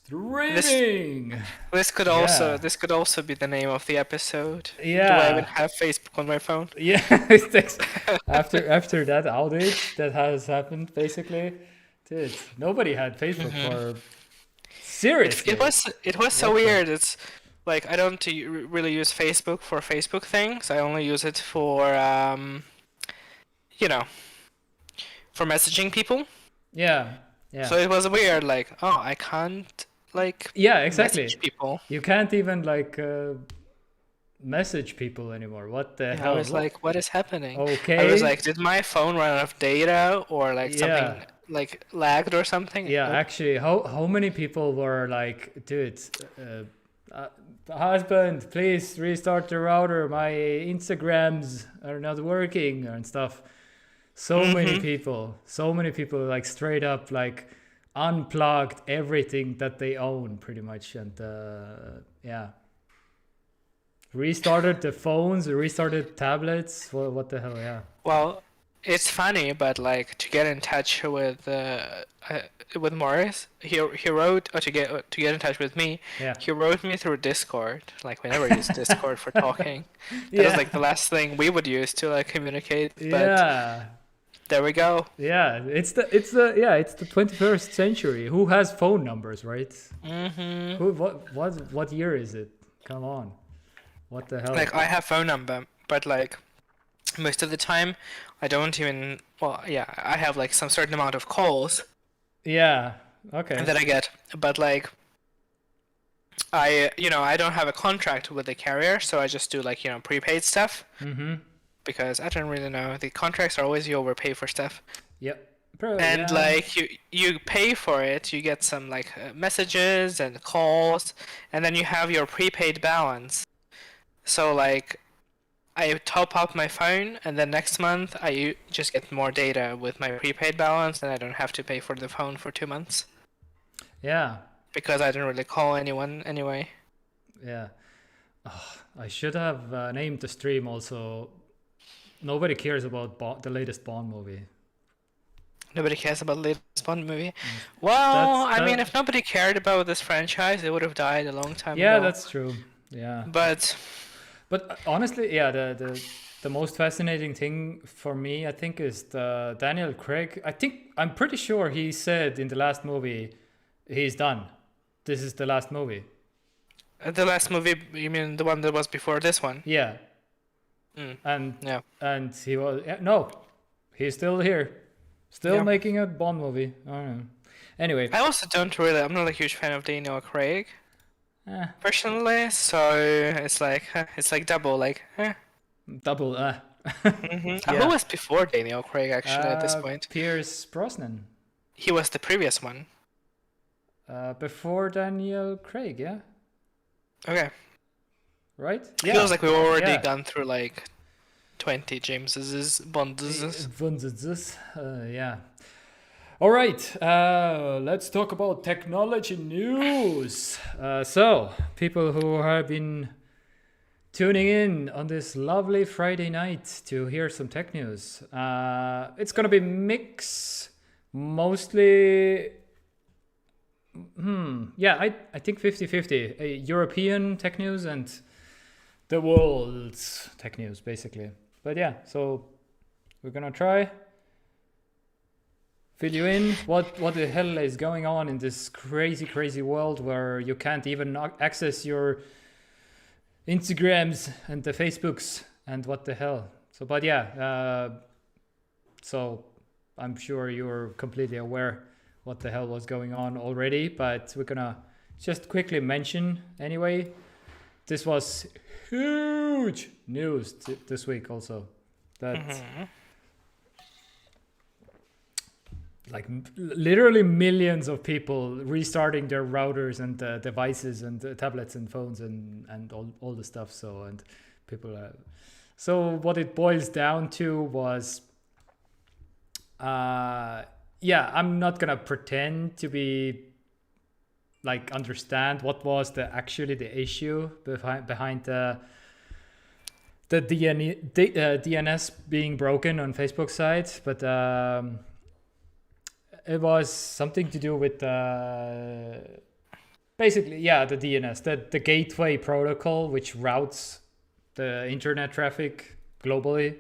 Streaming. This could Yeah. also be the name of the episode. Do I even Yeah. have Facebook on my phone? Yeah. After that outage that has happened, basically, dude, nobody had Facebook hmm for It it seriously. was it was so What the? weird. It's like I don't really use Facebook for Facebook things. I only use it for you know, for messaging people. Yeah. Yeah. So it was weird. Like, oh, I can't like Yeah. Exactly. message people. You can't even like message people anymore. What the Yeah, I hell? was What? like, what is happening? I was Okay. like, did my phone run out of data or like Yeah. something like lagged or something? Yeah, Nope. actually, how many people were like, dude, uh, uh, husband, please restart the router. My Instagrams are not working and stuff. hmm So many people like straight up like unplugged everything that they own pretty much, and yeah, restarted the phones, restarted tablets. What the hell? Yeah, Well, it's funny, but like to get in touch with Morris, he wrote or to get in touch with me, yeah, he wrote me through Discord. Like we never use Discord for talking. That was like the yeah, last thing we would use to like communicate. But yeah. there we go. Yeah, it's the 21st century. Who has phone numbers, right? hmm Who what year is it? Come on. What the hell? Like I have phone number, but like most of the time, I don't even. Well, yeah, I have like some certain amount of calls Yeah. Okay. that I get, but like I don't have a contract with the carrier, so I just do like prepaid stuff Mhm. because I don't really know. The contracts are always you overpay for stuff, Yep. Bro, and yeah. like you pay for it, you get some like messages and calls, and then you have your prepaid balance. So like I top up my phone, and then next month I just get more data with my prepaid balance, and I don't have to pay for the phone for 2 months Yeah. because I don't really call anyone anyway. Yeah. I should have named the stream also. Nobody cares about the latest Bond movie. Nobody cares about the latest Bond movie. Mm. Well, That's I mean, that if nobody cared about this franchise, it would have died a long time Yeah, ago. that's true. Yeah. But But honestly, yeah, the most fascinating thing for me, I think, is the Daniel Craig. I'm pretty sure he said in the last movie, he's done. This is the last movie. the last movie, you mean the one that was before this one? Yeah, Mm, and yeah. he was no, he's still here, still Yeah. making a Bond movie. I don't know. Anyway, I also don't really, I'm not a huge fan of Daniel Craig, eh, personally, so it's like double, like, eh. double. Who Yeah, was before Daniel Craig, actually, at this point? Pierce Brosnan. He was the previous one. Before Daniel Craig. Yeah, Okay. right. Feels Yeah, like we've already yeah. gone through like 20 James's Bonds. Yeah. All right. Let's talk about technology news. So, people who have been tuning in on this lovely Friday night to hear some tech news, it's gonna be mix, mostly. Yeah, I think 50-50. European tech news and the world's tech news, basically. But yeah, so we're gonna try fill you in what the hell is going on in this crazy world where you can't even access your Instagrams and the Facebooks and what the hell. So, but yeah, so I'm sure you're completely aware what the hell was going on already, but we're gonna just quickly mention anyway. This was huge news this week also. That like literally millions of people restarting their routers and devices and tablets and phones and all the stuff. So and people so what it boils down to was yeah, I'm not gonna pretend to be like understand what was actually the issue behind the DNS being broken on Facebook side, but it was something to do with basically, yeah, the DNS, the gateway protocol, which routes the internet traffic globally.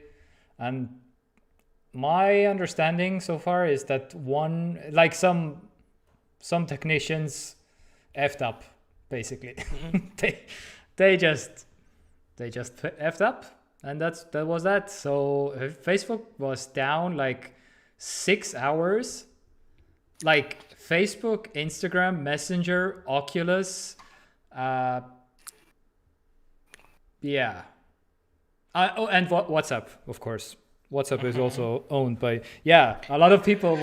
And my understanding so far is that some technicians effed up, basically. they just effed up, and that was that. So Facebook was down like 6 hours. Like Facebook, Instagram, Messenger, Oculus, yeah. And WhatsApp, of course. WhatsApp is also owned by, yeah, a lot of people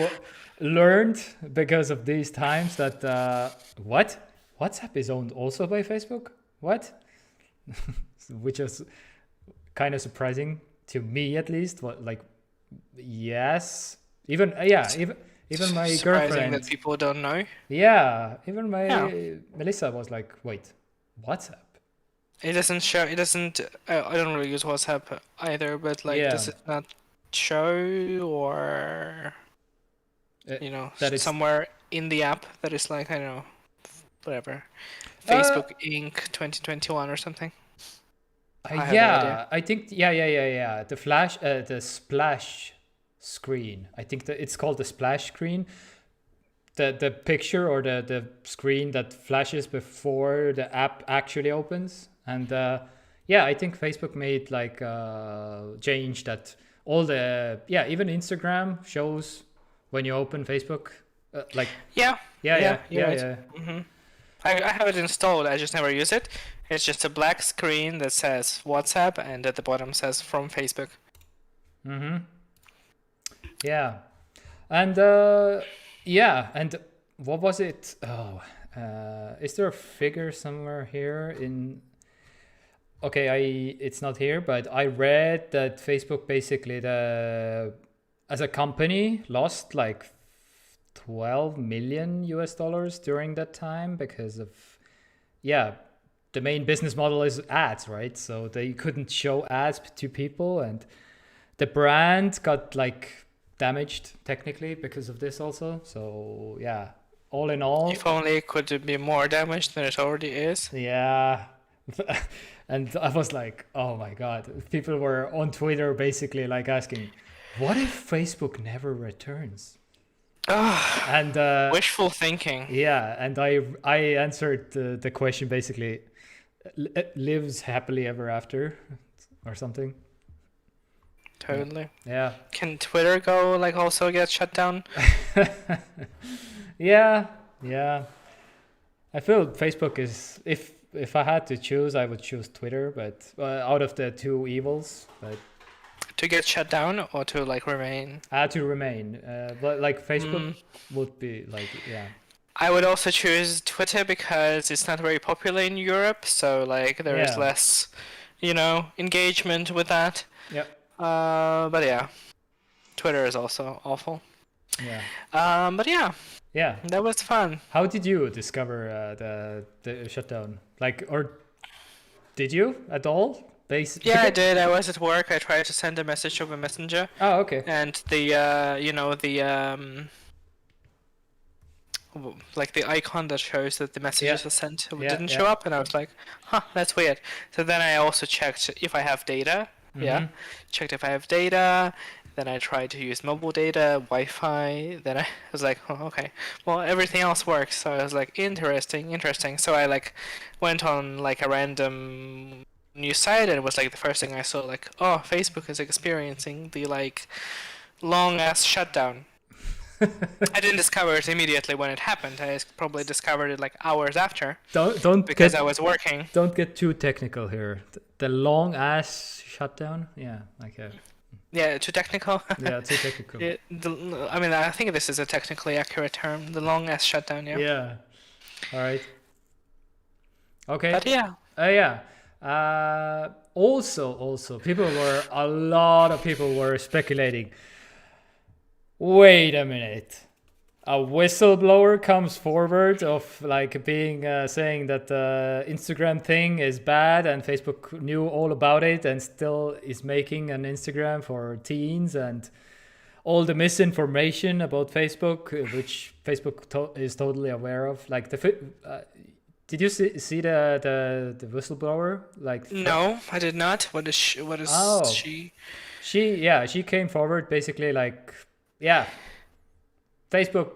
learned because of these times that, what? WhatsApp is owned also by Facebook? What? Which is kind of surprising to me, at least. Yes. Even my Surprising girlfriend. that people don't know. Yeah, even my Melissa was like, wait, WhatsApp? It doesn't show. It doesn't. I don't really use WhatsApp either, but like, does it not show, or that is somewhere in the app that is like, I don't know, whatever, Facebook Inc. 2021 or something? I think the splash screen. I think that it's called the splash screen. The picture or the screen that flashes before the app actually opens. And I think Facebook made like change that all the even Instagram shows when you open Facebook. Yeah. Mm-hmm. I have it installed. I just never use it. It's just a black screen that says WhatsApp, and at the bottom says from Facebook. Mm-hmm. Yeah, and and what was it? Is there a figure somewhere here in? Okay, it's not here, but I read that Facebook basically as a company lost like $12 million during that time because of the main business model is ads, right? So they couldn't show ads to people, and the brand got like damaged technically because of this also. So yeah, all in all, if only it could be more damaged than it already is. Yeah. And I was like, oh my god, people were on Twitter basically like asking, what if Facebook never returns? And wishful thinking. Yeah, and I answered the question basically, lives happily ever after or something. Totally. Yeah. Can Twitter go like also get shut down? Yeah. I feel Facebook is, if I had to choose, I would choose Twitter, but out of the two evils, but to get shut down or to like remain? To remain, but like Facebook would be like, yeah. I would also choose Twitter because it's not very popular in Europe, so like there is less, engagement with that. Yep. But yeah, Twitter is also awful. Yeah. But yeah. Yeah. That was fun. How did you discover the shutdown? Like, or did you at all? Yeah, I did. I was at work. I tried to send a message over Messenger. Oh, okay. And the like the icon that shows that the messages are sent didn't show up, and I was like, huh, that's weird. So then I also checked if I have data. Mm-hmm. Checked if I have data. Then I tried to use mobile data, Wi-Fi. Then I was like, oh, okay. Well, everything else works. So I was like, interesting. So I like went on like a random news site, and it was like the first thing I saw, like, oh, Facebook is experiencing the like long ass shutdown. I didn't discover it immediately when it happened. I probably discovered it like hours after. I was working. Don't get too technical here. The long ass shutdown. Yeah. Okay. Yeah, too technical. Yeah, too technical. I think this is a technically accurate term. The long ass shutdown. Yeah. Yeah. All right. Okay. But yeah. Also, a lot of people were speculating. Wait a minute. A whistleblower comes forward of like being saying that the Instagram thing is bad and Facebook knew all about it and still is making an Instagram for teens, and all the misinformation about Facebook, which Facebook is totally aware of. Like did you see the whistleblower? Like, No, I did not. What is she? What is oh, she? she came forward basically like, yeah, Facebook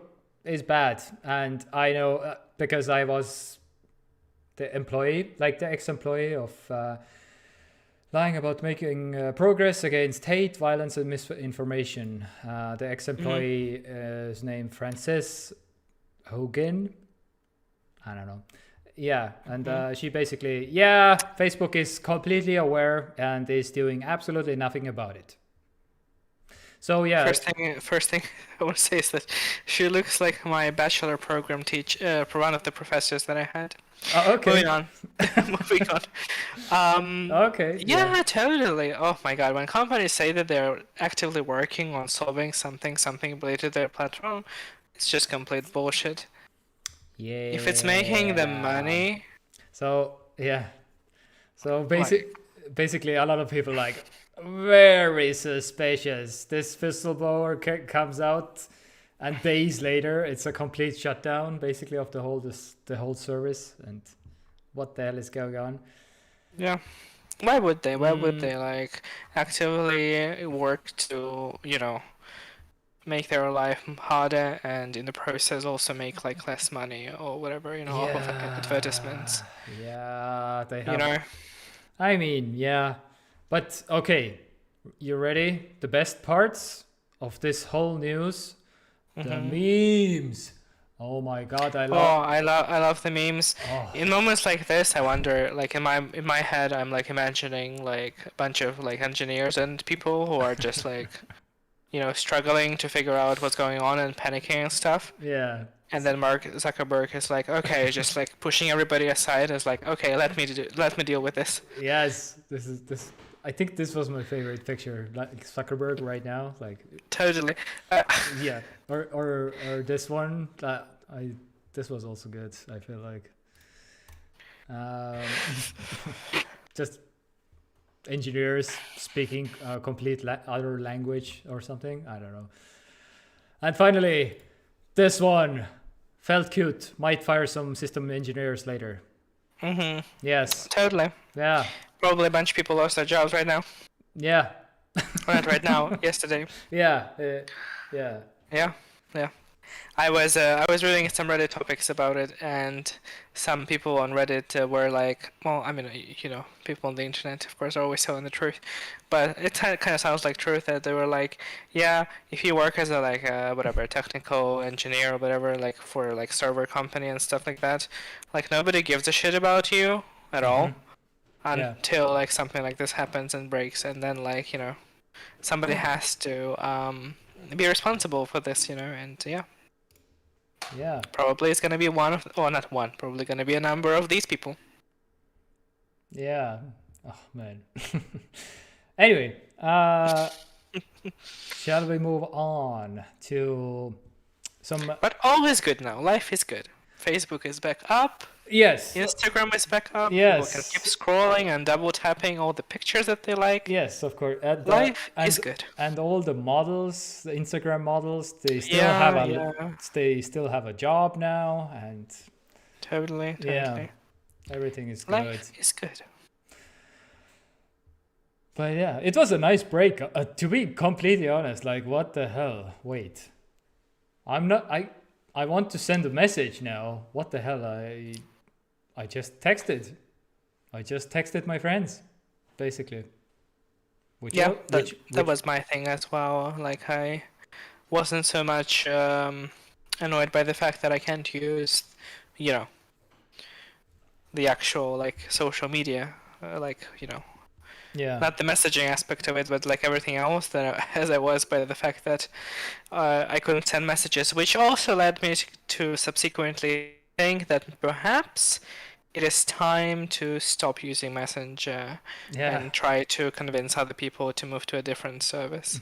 is bad, and I know because I was the employee, like the ex-employee of lying about making progress against hate, violence, and misinformation. The Hmm. ex-employee is named Frances Hogan. I don't know. Yeah, and Hmm. she basically, yeah, Facebook is completely aware and is doing absolutely nothing about it. So yeah, First thing I want to say is that she looks like my bachelor program one of the professors that I had. Moving okay, on. Moving on. okay, yeah, Yeah, totally. Oh my God, when companies say that they're actively working on solving something related to their platform, it's just complete bullshit. If it's making them yeah. money, So yeah, so like, basically, a lot of people like very suspicious. This whistleblower comes out, and days later, it's a complete shutdown, basically, of the whole service. And what the hell is going on? yeah. Why would they? Why would Mm, they like actively work to, make their life harder and in the process also make like less money or whatever, off of yeah, advertisements, yeah, they you have. know? I mean, yeah, but okay, you ready? The best parts of this whole news, the Hmm. memes. Oh my god, I Oh, love. I love the memes. Oh, In moments like this, I wonder, like in my head, I'm like imagining like a bunch of like engineers and people who are just like, struggling to figure out what's going on and panicking and stuff. yeah. And then Mark Zuckerberg is like, okay, just like pushing everybody aside, is like, okay, let me deal with this. Yes, this is this. I think this was my favorite picture, like Zuckerberg right now. Like, Totally. Uh, yeah, or this one. I this was also good. I feel like, um, just engineers speaking a complete other language or something. I don't know. And finally, this one felt cute. Might fire some system engineers later. mhm. Yes. Totally. Yeah. Probably a bunch of people lost their jobs right now. Yeah. Or not right now, yesterday. Yeah. Yeah. Yeah. Yeah. I was reading some Reddit topics about it, and some people on Reddit were like, well, I mean, people on the internet, of course, are always telling the truth, but it kind of sounds like truth that they were like, yeah, if you work as a like whatever technical engineer or whatever, like for like server company and stuff like that, like nobody gives a shit about you at Mm-hmm. all Yeah. until like something like this happens and breaks, and then like somebody has to be responsible for this, and yeah. Yeah. Probably it's gonna be one of, or not one, probably gonna be a number of these people. Yeah. Oh man. Anyway, shall we move on to some? But all is good now. Life is good. Facebook is back up. Yes. Instagram is back up. People can keep Yes. scrolling and double tapping all the pictures that they like. Yes, of course. Life is good. And all the models, the Instagram models, Yeah, yeah. they still have a job now, and Totally, yeah, totally. everything is good. Life is good. But yeah, it was a nice break. To be completely honest, like what the hell? Wait, I'm not. I want to send a message now. What the hell? I just texted. I just texted my friends, basically. Yeah, that Which was my thing as well. Like I wasn't so much annoyed by the fact that I can't use, you know, the actual like social media, yeah. not the messaging aspect of it, but like everything else, that as I was by the fact that I couldn't send messages, which also led me to subsequently think that perhaps it is time to stop using Messenger Yeah. and try to convince other people to move to a different service.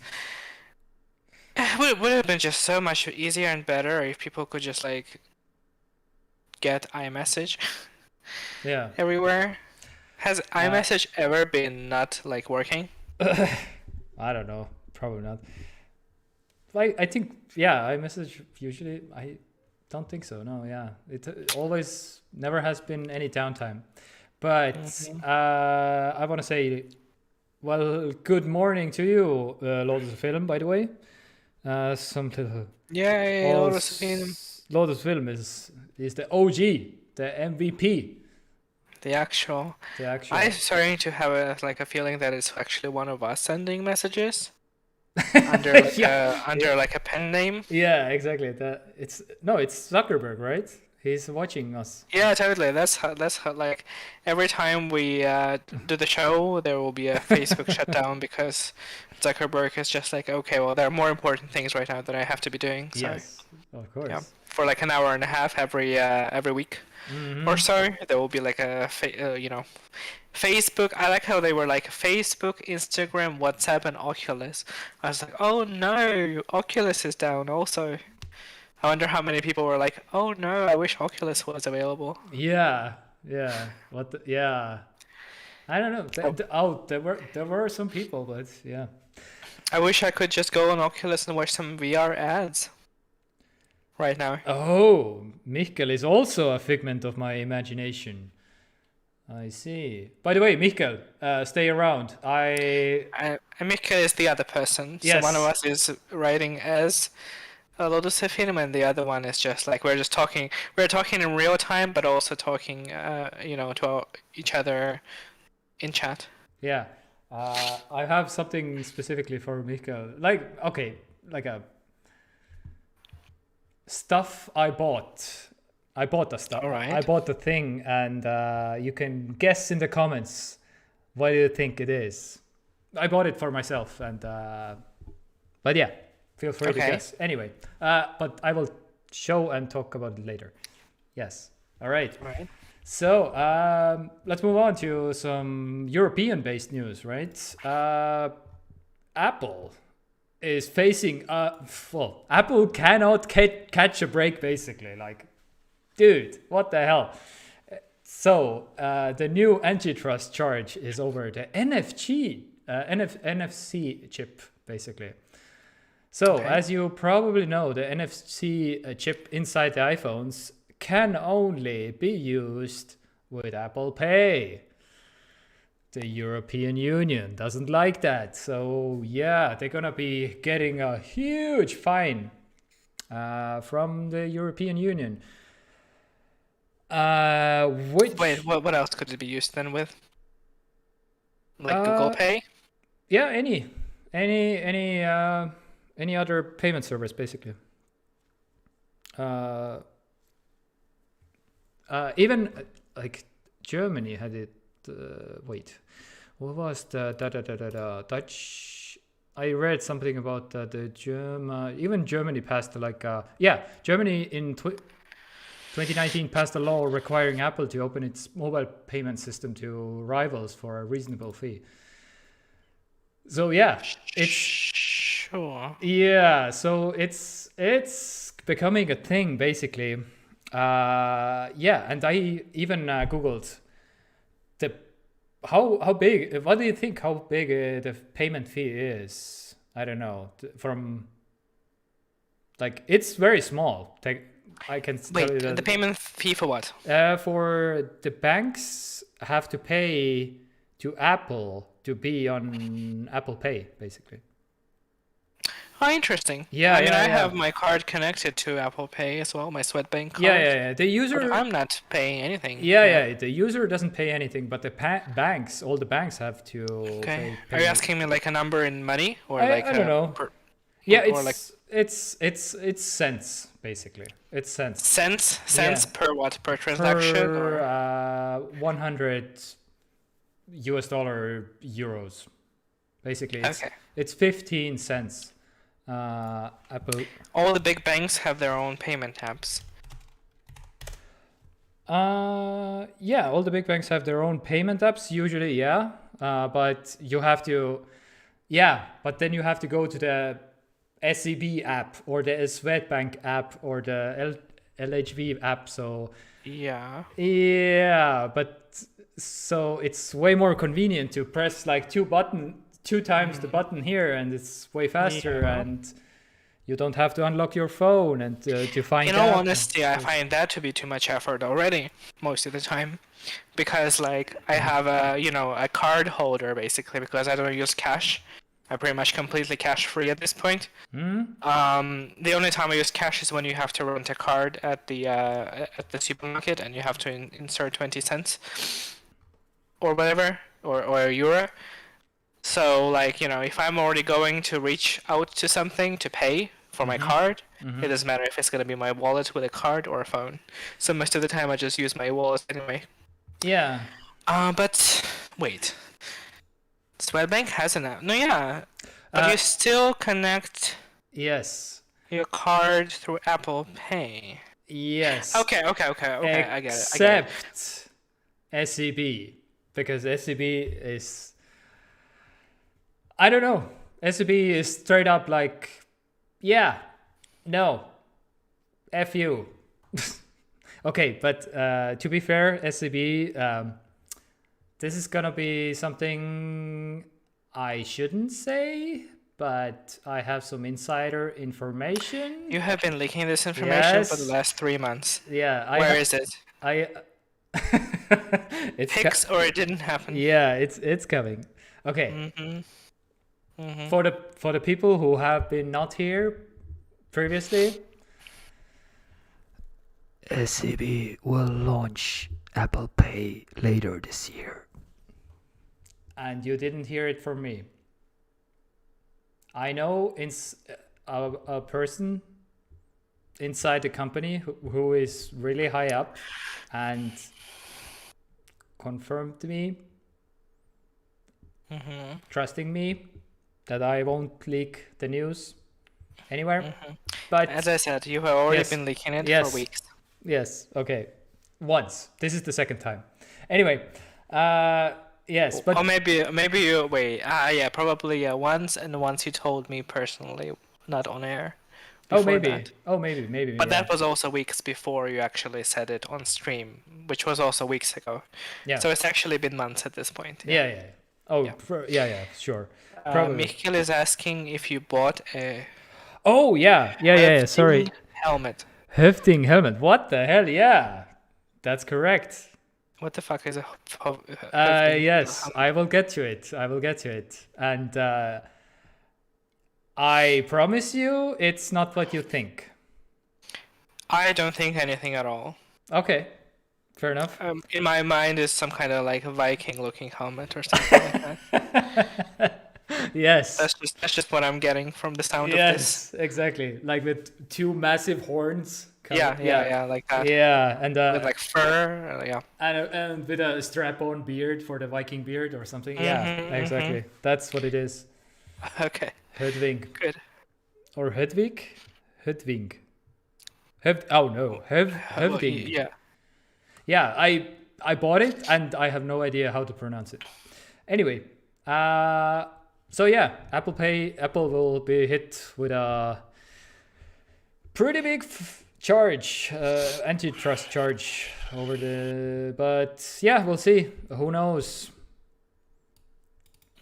Would have been just so much easier and better if people could just like get iMessage Yeah. everywhere. Has Uh, iMessage ever been not like working? I don't know. Probably not. Like I think yeah, I message usually. don't think so. No, yeah, it always never has been any downtime. But I want to say, well, good morning to you, Lotus Film, by the way. Some little Yay, Lotus Film. Lotus Film is the OG, the MVP. The actual. I'm starting to have a feeling that it's actually one of us sending messages under like a pen name. Yeah, exactly. It's Zuckerberg, right? He's watching us. Yeah, totally. That's how like every time we do the show, there will be a Facebook shutdown because Zuckerberg is just like, okay, well, there are more important things right now that I have to be doing. So, yes, of course. Yeah, for like an hour and a half every week or so, there will be like a Facebook. I like how they were like Facebook, Instagram, WhatsApp, and Oculus. I was like, oh no, Oculus is down also. I wonder how many people were like, oh no, I wish Oculus was available. Yeah. Yeah. I don't know. There were some people, but yeah. I wish I could just go on Oculus and watch some VR ads right now. Oh, Michael is also a figment of my imagination. I see. By the way, Michael, stay around. Michael is the other person. Yes. So one of us is writing as Lotus Film, and the other one is just like we're talking in real time, but also talking, to each other in chat. Yeah. I have something specifically for Michael. Like a stuff I bought. I bought the stuff. All right. I bought the thing, and you can guess in the comments what do you think it is. I bought it for myself, and but yeah, feel free to guess. Anyway, but I will show and talk about it later. Yes. All right. Right. So let's move on to some European-based news, right? Apple is facing Apple cannot catch a break, basically. Like, dude, what the hell? So the new antitrust charge is over the NFC chip, basically. So as you probably know, the NFC chip inside the iPhones can only be used with Apple Pay. The European Union doesn't like that. So yeah, they're gonna be getting a huge fine from the European Union. Wait, what else could it be used then with? Like Google Pay? Yeah, any other payment service, basically. Even like Germany had it. Wait, what was the Dutch? I read something about the German. Even Germany passed Germany in 2019 passed a law requiring Apple to open its mobile payment system to rivals for a reasonable fee. So yeah, it's sure. Yeah, so it's becoming a thing, basically. And I even googled how big. What do you think? How big the payment fee is? I don't know. From like it's very small. I can tell you that the payment fee for what? For the banks have to pay to Apple to be on Apple Pay, basically. Oh, interesting. Yeah, I have my card connected to Apple Pay as well, my Swedbank card. Yeah. The user. But I'm not paying anything. Yeah. The user doesn't pay anything, but the banks, all the banks have to. Okay. Pay. Are you asking me like a number in money or I don't know. It's cents, basically. It's cents. Cents per what? Per transaction? Per 100 US dollar euros. Basically, it's 15 cents. Apple. All the big banks have their own payment apps. Yeah, all the big banks have their own payment apps usually, yeah. But you have to, but then you have to go to the SEB app or the Swedbank app or the LHV app. So but so it's way more convenient to press like two times the button here, and it's way faster. And You don't have to unlock your phone and to find In out. all honesty, I find that to be too much effort already most of the time, because like I have a card holder basically because I don't use cash. I'm pretty much completely cash free at this point. The only time I use cash is when you have to rent a card at the supermarket and you have to insert 20 cents or whatever or a euro. So like if I'm already going to reach out to something to pay for my card, it doesn't matter if it's gonna be my wallet with a card or a phone. So most of the time I just use my wallet anyway. Yeah. But wait, Swedbank has an app. No, yeah, but you still connect Yes. your card through Apple Pay. Yes. Okay. I get it. Except SEB, because SEB is, I don't know. SEB is straight up like, yeah, no, F you. Okay, but to be fair, SEB, this is gonna be something I shouldn't say, but I have some insider information. You have been leaking this information for the Yes. last 3 months. Yeah. Where is it? It's Pics or it didn't happen? Yeah, it's coming. Okay. For the people who have been not here previously, SEB will launch Apple Pay later this year. and you didn't hear it from me. I know a person inside the company who is really high up and confirmed to me, trusting me that I won't leak the news anywhere. But As I said, you have already Yes. been leaking it Yes. for weeks. yes, okay, once. This is the second time. Anyway, yes, but Or maybe you wait. Yeah, probably once, and once you told me personally, not on air. oh before maybe, that. maybe. But yeah. that was also weeks before you actually said it on stream, which was also weeks ago. Yeah. So it's actually been months at this point. Yeah. Oh, Yeah. yeah, sure. Probably. Mikkel is asking if you bought a Oh, yeah. Sorry. Hefting helmet. Hefting helmet. What the hell? Yeah, that's correct. What the fuck is a Yes, I will get to it. And I promise you, it's not what you think. I don't think anything at all. Okay, fair enough. In my mind, is some kind of like Viking-looking helmet or something like that. Yes. That's just what I'm getting from the sound of this. Yes, exactly. Like with two massive horns. Yeah, like that. Yeah, and With like fur, yeah. and with a strap-on beard for the Viking beard or something. Yeah, exactly. That's what it is. Okay, Hedvig. good. Or Hedvig? Hedvig. Hedvig. Yeah. Yeah, I bought it and I have no idea how to pronounce it. Anyway, so yeah, Apple will be hit with a pretty big charge, antitrust charge but yeah, we'll see. Who knows?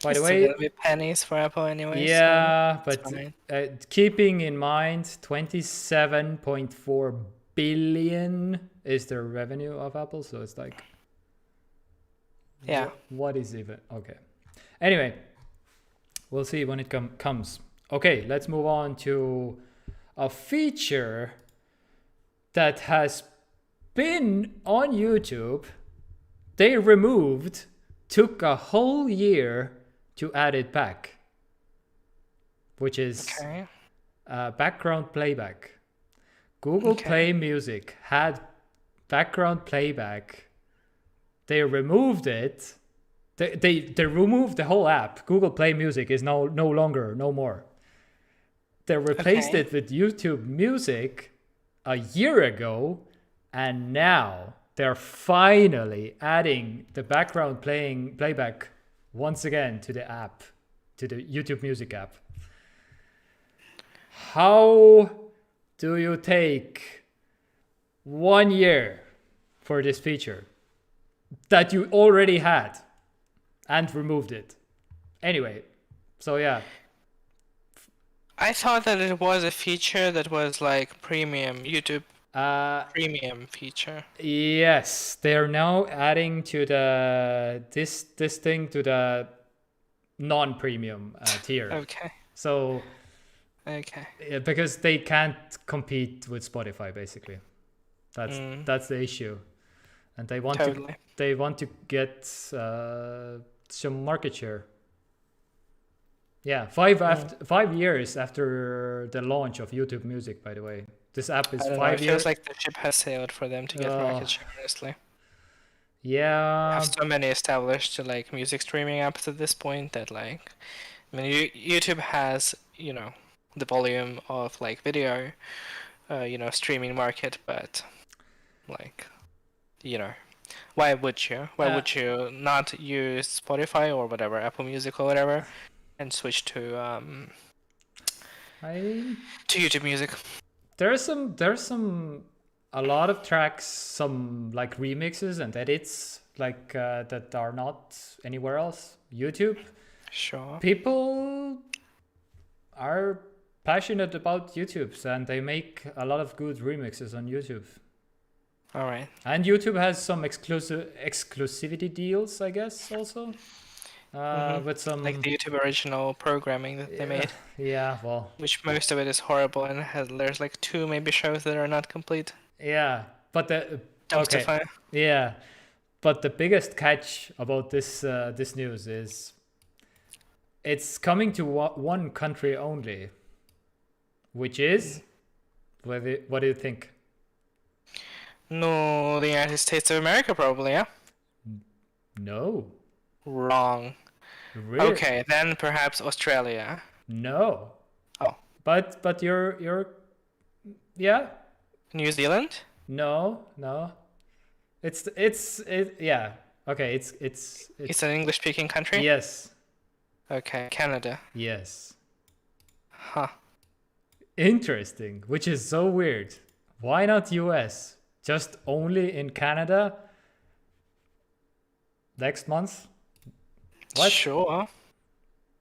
By the way, Gonna be pennies for Apple anyway. yeah, so but it's fine. keeping in mind 27.4 billion is the revenue of Apple, so it's like, Yeah. what is even okay? Anyway, we'll see when it comes. Okay, let's move on to a feature that has been on YouTube. They took a whole year to add it back, which is Okay. background playback. Google Play Music had background playback. They removed it. They removed the whole app. Google Play Music is no more. They replaced it with YouTube Music a year ago, and now they're finally adding the background playback once again to the app, to the YouTube Music app. How do you take 1 year for this feature that you already had and removed it? Anyway, so yeah. I thought that it was a feature that was like premium, YouTube premium feature. Yes, they're now adding to this thing to the non-premium tier. Okay, So okay. because they can't compete with Spotify, basically. That's the issue, and Totally. they want to get some market share. Yeah, 5 years after the launch of YouTube Music, by the way. This app is I don't know. It 5 feels years. like the ship has sailed for them to get market share, honestly. They Yeah, have so many established like music streaming apps at this point that like, I mean, YouTube has, the volume of like video, streaming market, but like, why would you? Why would you not use Spotify or whatever, Apple Music or whatever, and switch to YouTube Music? there's some a lot of tracks, some like remixes and edits like that are not anywhere else. YouTube. Sure. People are passionate about YouTube and they make a lot of good remixes on YouTube. All right. And YouTube has some exclusivity deals, I guess, also. With some like the YouTube original programming that they made, yeah, well, which most of it is horrible, and there's like 2 maybe shows that are not complete. yeah, but the Dumpster okay, fire. yeah, but the biggest catch about this news is it's coming to one country only, which is what do you think? No, the United States of America probably, yeah? No. Wrong. Really? Okay, then perhaps Australia. No. Oh. But you're yeah. New Zealand? No. It's yeah. Okay, It's an English-speaking country? yes. Okay, Canada. Yes. Huh. Interesting, which is so weird. Why not US? Just only in Canada next month? What? Sure.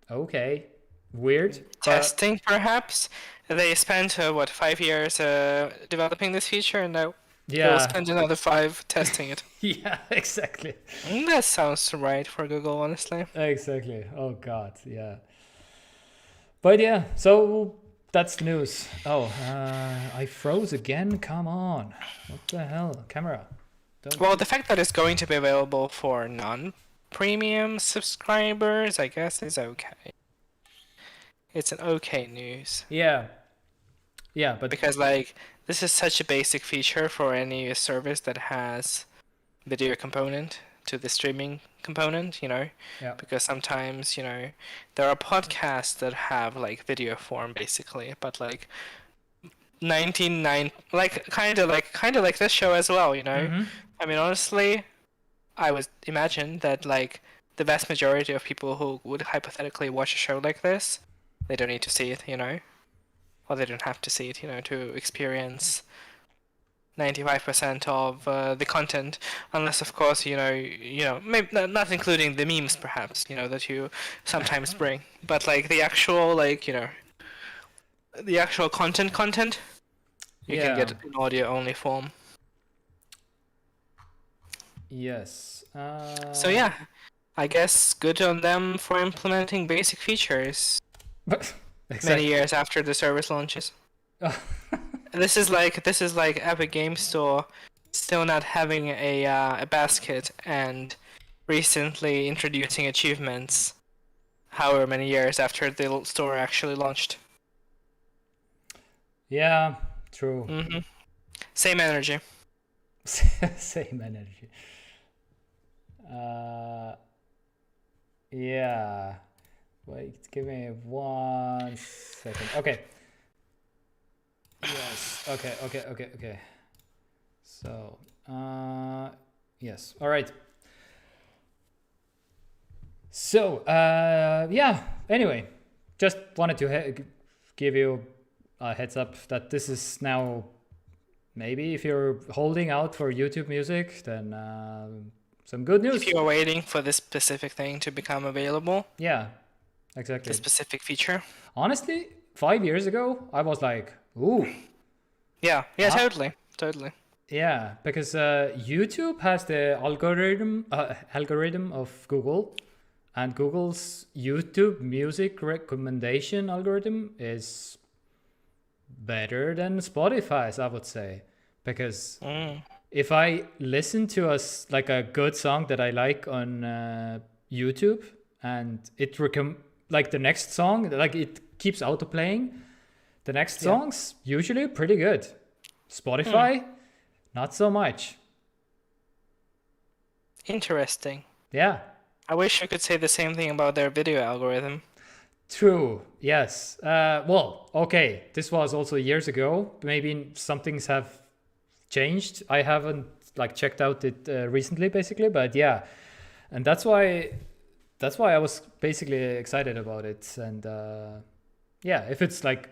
Okay. Weird. Testing, perhaps? They spent, 5 years developing this feature, and now they'll spend another 5 testing it. Yeah, exactly. That sounds right for Google, honestly. Exactly. Oh God, yeah. But yeah, so that's news. Oh, I froze again. Come on. What the hell, camera? Well, the fact that it's going to be available for non-premium subscribers, I guess, is okay. It's an okay news. Yeah. Yeah, but because like this is such a basic feature for any service that has video component to the streaming component, Yeah. Because sometimes, there are podcasts that have like video form basically, but like 99 like kind of like this show as well, Mhm. I mean, honestly, I would imagine that like the vast majority of people who would hypothetically watch a show like this, they don't need to see it, or they don't have to see it, to experience 95% of the content, unless of course, maybe not including the memes perhaps, that you sometimes bring, but like the actual the actual content, you can get in audio only form. Yes. So yeah, I guess good on them for implementing basic features many years after the service launches. This is like Epic Game Store still not having a basket and recently introducing achievements however many years after the store actually launched. Yeah, true. Same energy. Same energy. Yeah. Wait, give me 1 second. Okay. Yes. Okay. So, yes. All right. So, yeah. Anyway, just wanted to give you a heads up that this is now. Maybe if you're holding out for YouTube Music, then some good news. If you're waiting for this specific thing to become available. Yeah, exactly. The specific feature. Honestly, 5 years ago, I was like, ooh, Yeah, Huh? totally. yeah, because YouTube has the algorithm of Google, and Google's YouTube music recommendation algorithm is better than Spotify's, I would say, because if I listen to like a good song that I like on YouTube, and it like the next song, like it keeps auto playing, the next Yeah. song's usually pretty good. Spotify, not so much. Interesting. Yeah, I wish I could say the same thing about their video algorithm. true. Yes. Well, okay. This was also years ago. Maybe some things have changed. I haven't like checked out it recently, basically, but yeah, and that's why I was basically excited about it. And yeah, if it's like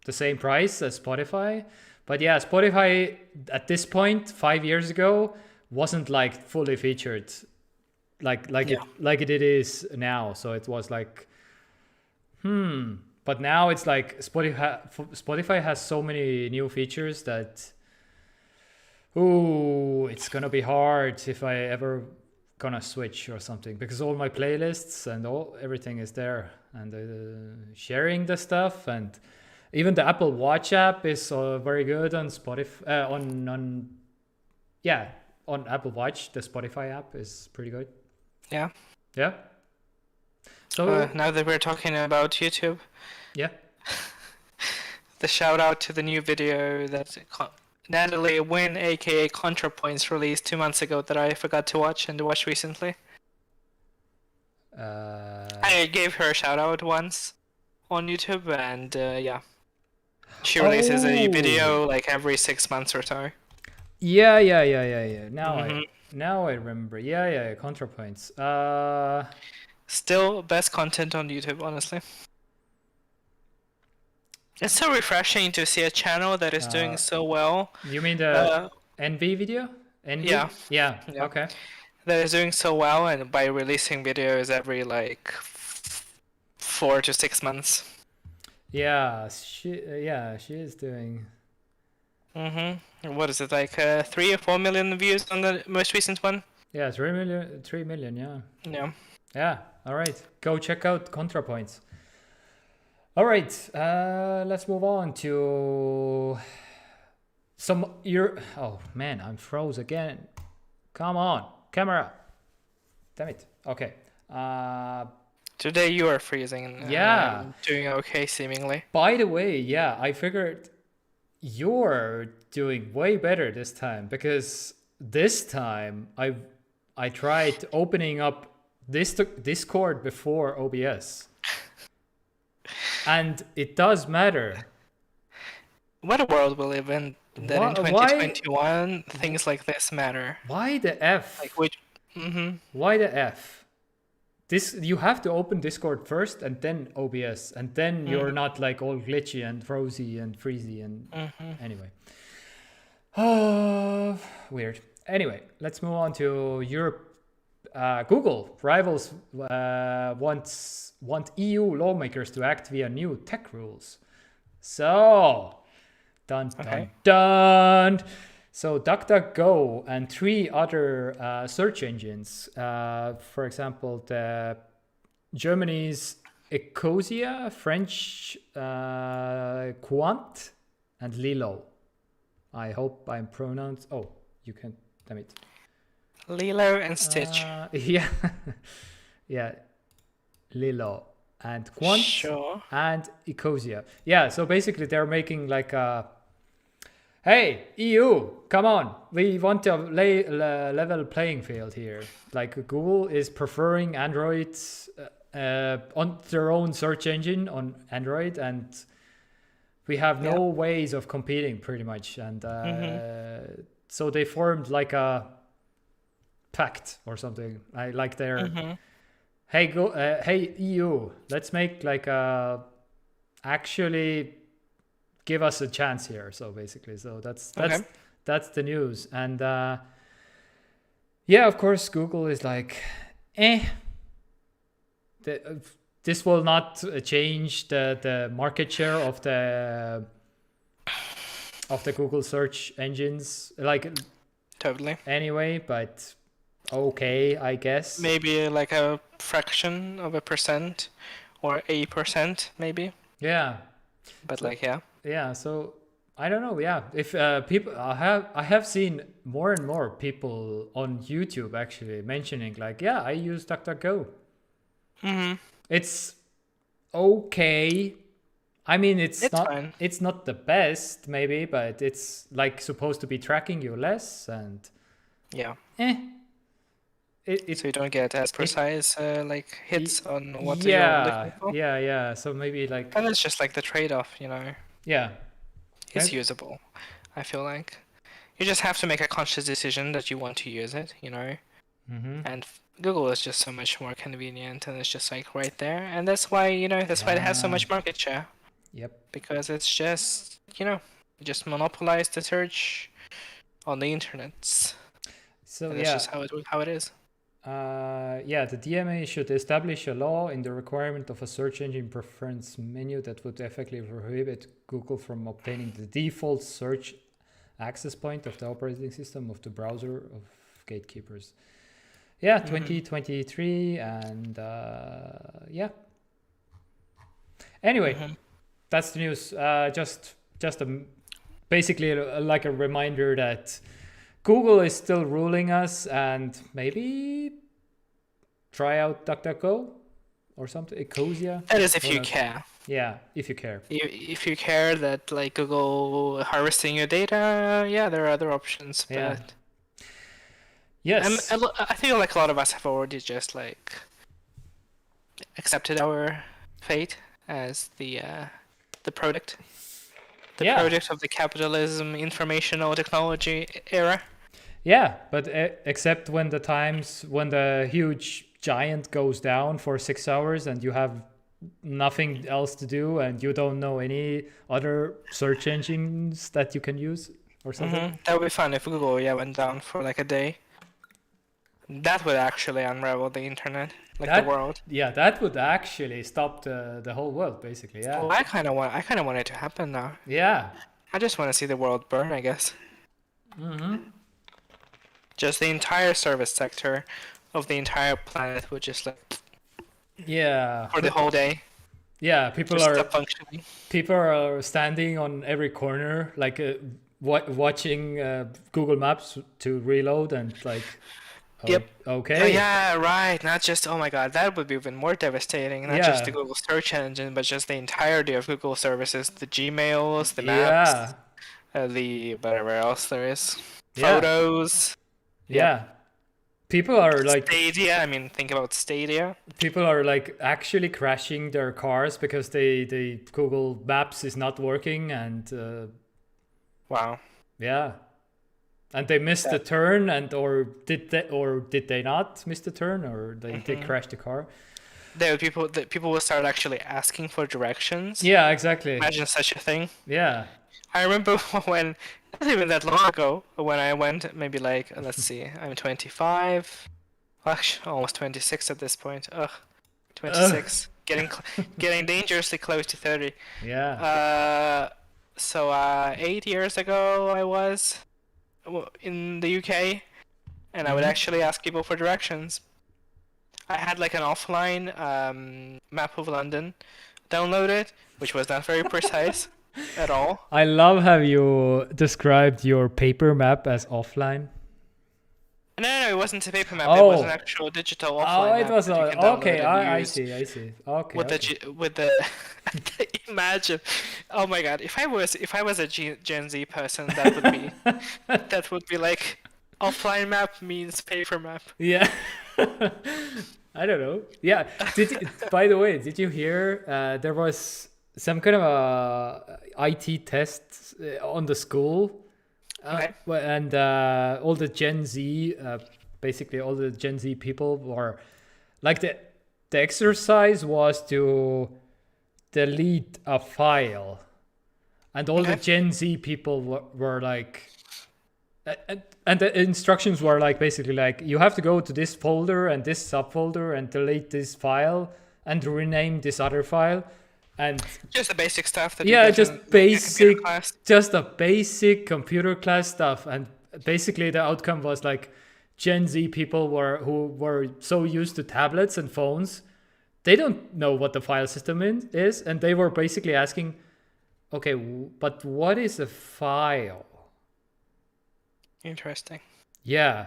the same price as Spotify, but yeah, Spotify at this point 5 years ago wasn't like fully featured like Yeah. it is now. So it was like but now it's like Spotify has so many new features that it's gonna be hard if I ever gonna switch or something, because all my playlists and everything is there, and sharing the stuff, and even the Apple Watch app is very good on Spotify. On Apple Watch, the Spotify app is pretty good. Yeah. Yeah. So Now that we're talking about YouTube, yeah. the shout out to the new video that Natalie Wynn, aka ContraPoints, released 2 months ago that I forgot to watch and watched recently. I gave her a shout out once on YouTube, and yeah, she releases a video like every 6 months or so. Yeah. Now I remember. Yeah. ContraPoints. Still best content on YouTube, honestly. It's so refreshing to see a channel that is doing so well. You mean the NV video? NV? Yeah. Yeah. Yeah. Okay. That is doing so well, and by releasing videos every like 4 to 6 months. Yeah. She is doing. What is it, like 3 or 4 million views on the most recent one? Yeah, 3 million. 3 million. Yeah. Yeah. Yeah. All right. Go check out ContraPoints. All right. Let's move on to some Oh man, I'm froze again. Come on, camera. Damn it. Okay. Today you are freezing. Yeah. Doing okay, seemingly. By the way, yeah, I figured you're doing way better this time, because this time I tried opening up this Discord before OBS. And it does matter. What a world we live in, that in 2021 things like this matter. Why the F? Like which Why the F? You have to open Discord first and then OBS, and then you're not like all glitchy and frozy and freezy and anyway. Weird. Anyway, let's move on to Europe. Google rivals want EU lawmakers to act via new tech rules. So, dun. So DuckDuckGo and 3 other search engines, for example, the Germany's Ecosia, French Quant, and Lilo. I hope I'm pronounced. Oh, you can. Damn it. Lilo and Stitch. Yeah. Yeah. Lilo and Quant and Ecosia. Yeah, so basically they're making like a, hey, EU, come on. We want a level playing field here. Like Google is preferring Android on their own search engine on Android, and we have no ways of competing pretty much. And so they formed like a pact or something. Like their hey EU, let's make like a actually give us a chance here. So basically, so that's the news. And yeah, of course Google is like this will not change the market share of the Google search engines, like Totally. anyway, but okay, I guess. Maybe like a fraction of a percent or a percent, maybe. Yeah. But So- like, yeah. Yeah, so I don't know. Yeah, if people, I have seen more and more people on YouTube actually mentioning like, yeah, I use DuckDuckGo. Mm-hmm. It's okay. I mean, It's fine. it's not the best maybe, but it's like supposed to be tracking you less and Yeah. it So you don't get as precise like hits on what you're yeah, looking for. yeah. So maybe like And it's just like the trade-off, you know. yeah, It's Okay. usable, I feel like. You just have to make a conscious decision that you want to use it, you know. mm-hmm. And Google is just so much more convenient, and it's just like right there. And that's why, you know, that's why it has so Yeah. much market share. Yep. Because it's just, you know, you just monopolize the search on the internet. So And that's yeah. just how it is. Yeah, the DMA should establish a law in the requirement of a search engine preference menu that would effectively prohibit Google from obtaining the default search access point of the operating system of the browser of gatekeepers. Yeah, 2023 and yeah. Anyway, that's the news. Just basically like a reminder that Google is still ruling us, and maybe try out DuckDuckGo or something, Ecosia. That is if you Whatever. care. Yeah, if you care. If you care that like Google harvesting your data, yeah, there are other options. But Yeah. Yes. I feel like a lot of us have already just like accepted our fate as the product. The Yeah. product of the capitalism, informational technology era. Yeah, but except when the huge giant goes down for 6 hours and you have nothing else to do and you don't know any other search engines that you can use or something. That would be fun if Google went down for like a day. That would actually unravel the internet, like That- the world. Yeah, that would actually stop the whole world, basically. Yeah. Well, I kind of want it to happen now. Yeah. I just want to see the world burn, I guess. Mm-hmm. Just the entire service sector of the entire planet would just like Yeah. for the whole day. Yeah, people Just are stop functioning. people are standing on every corner, like watching Google Maps to reload and like. Oh, Yep. Okay. Oh, yeah, right. Not just, oh my god, that would be even more devastating. Not just Yeah. the Google search engine, but just the entirety of Google services, the Gmails, the Maps, the whatever else there is, Yeah. photos, Yeah. People are like Stadia. I mean, think about Stadia. actually crashing their cars because they Google Maps is not working and Wow. yeah. And they missed the turn or did they not miss the turn or they crashed the car? People will start actually asking for directions. Yeah, exactly. Imagine such a thing. Yeah. I remember when, not even that long ago, when I went, maybe like, let's see, I'm 25, actually almost 26 at this point. Ugh, 26, getting dangerously close to 30. Yeah. So 8 years ago I was in the UK, and I would actually ask people for directions. I had like an offline map of London downloaded, which was not very precise at all. I love how you described your paper map as offline. No, it wasn't a paper map. Oh. It was an actual digital offline Oh, it map was that you can download okay. and I use see. Okay. With Okay. with the imagine, oh my god! If I was a Gen Z person, that would be like offline map means paper map. Yeah. I don't know. Yeah. By the way, did you hear there was some kind of a IT test on the school? Okay. And all the Gen Z, basically all the Gen Z people were like the exercise was to delete a file, and all the Gen Z people were like, and the instructions were like basically like you have to go to this folder and this subfolder and delete this file, and rename this other file. And Just the basic stuff that yeah, you get just in a computer basic, class. just a basic computer class stuff. And basically the outcome was like Gen Z people who were so used to tablets and phones, they don't know what the file system is, and they were basically asking, okay, but what is a file? Interesting. Yeah.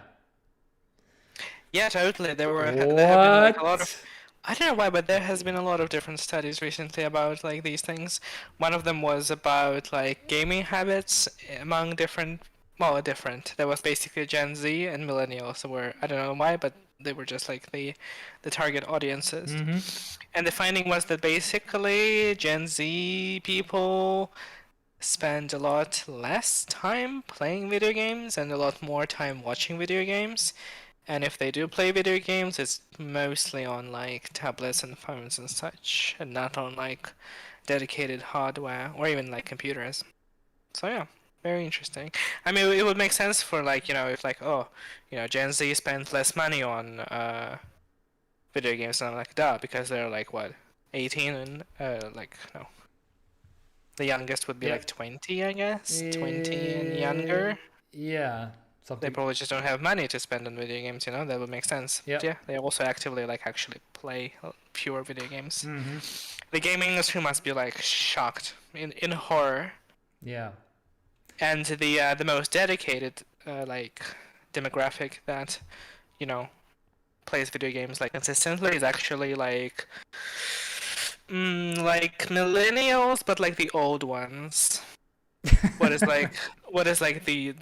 Yeah, totally. There have been like a lot of. What? I don't know why, but there has been a lot of different studies recently about like these things. One of them was about like gaming habits among different. Well, different. There was basically Gen Z and millennials were, I don't know why, but they were just like the target audiences. And the finding was that basically Gen Z people spend a lot less time playing video games and a lot more time watching video games. And if they do play video games, it's mostly on like tablets and phones and such, and not on like dedicated hardware or even like computers. So yeah, very interesting. I mean, it would make sense for like, if like, oh, Gen Z spends less money on video games, and I'm like, duh, because they're like what, 18 and like no. The youngest would be Yeah. like 20, I guess. 20 and younger. Yeah. They Something. probably just don't have money to spend on video games, that would make sense. Yeah. But yeah, they also actively like actually play pure video games. Mm-hmm. The gaming industry must be like shocked in horror. Yeah. And the most dedicated like demographic that plays video games like consistently is actually like millennials, but like the old ones. What is like the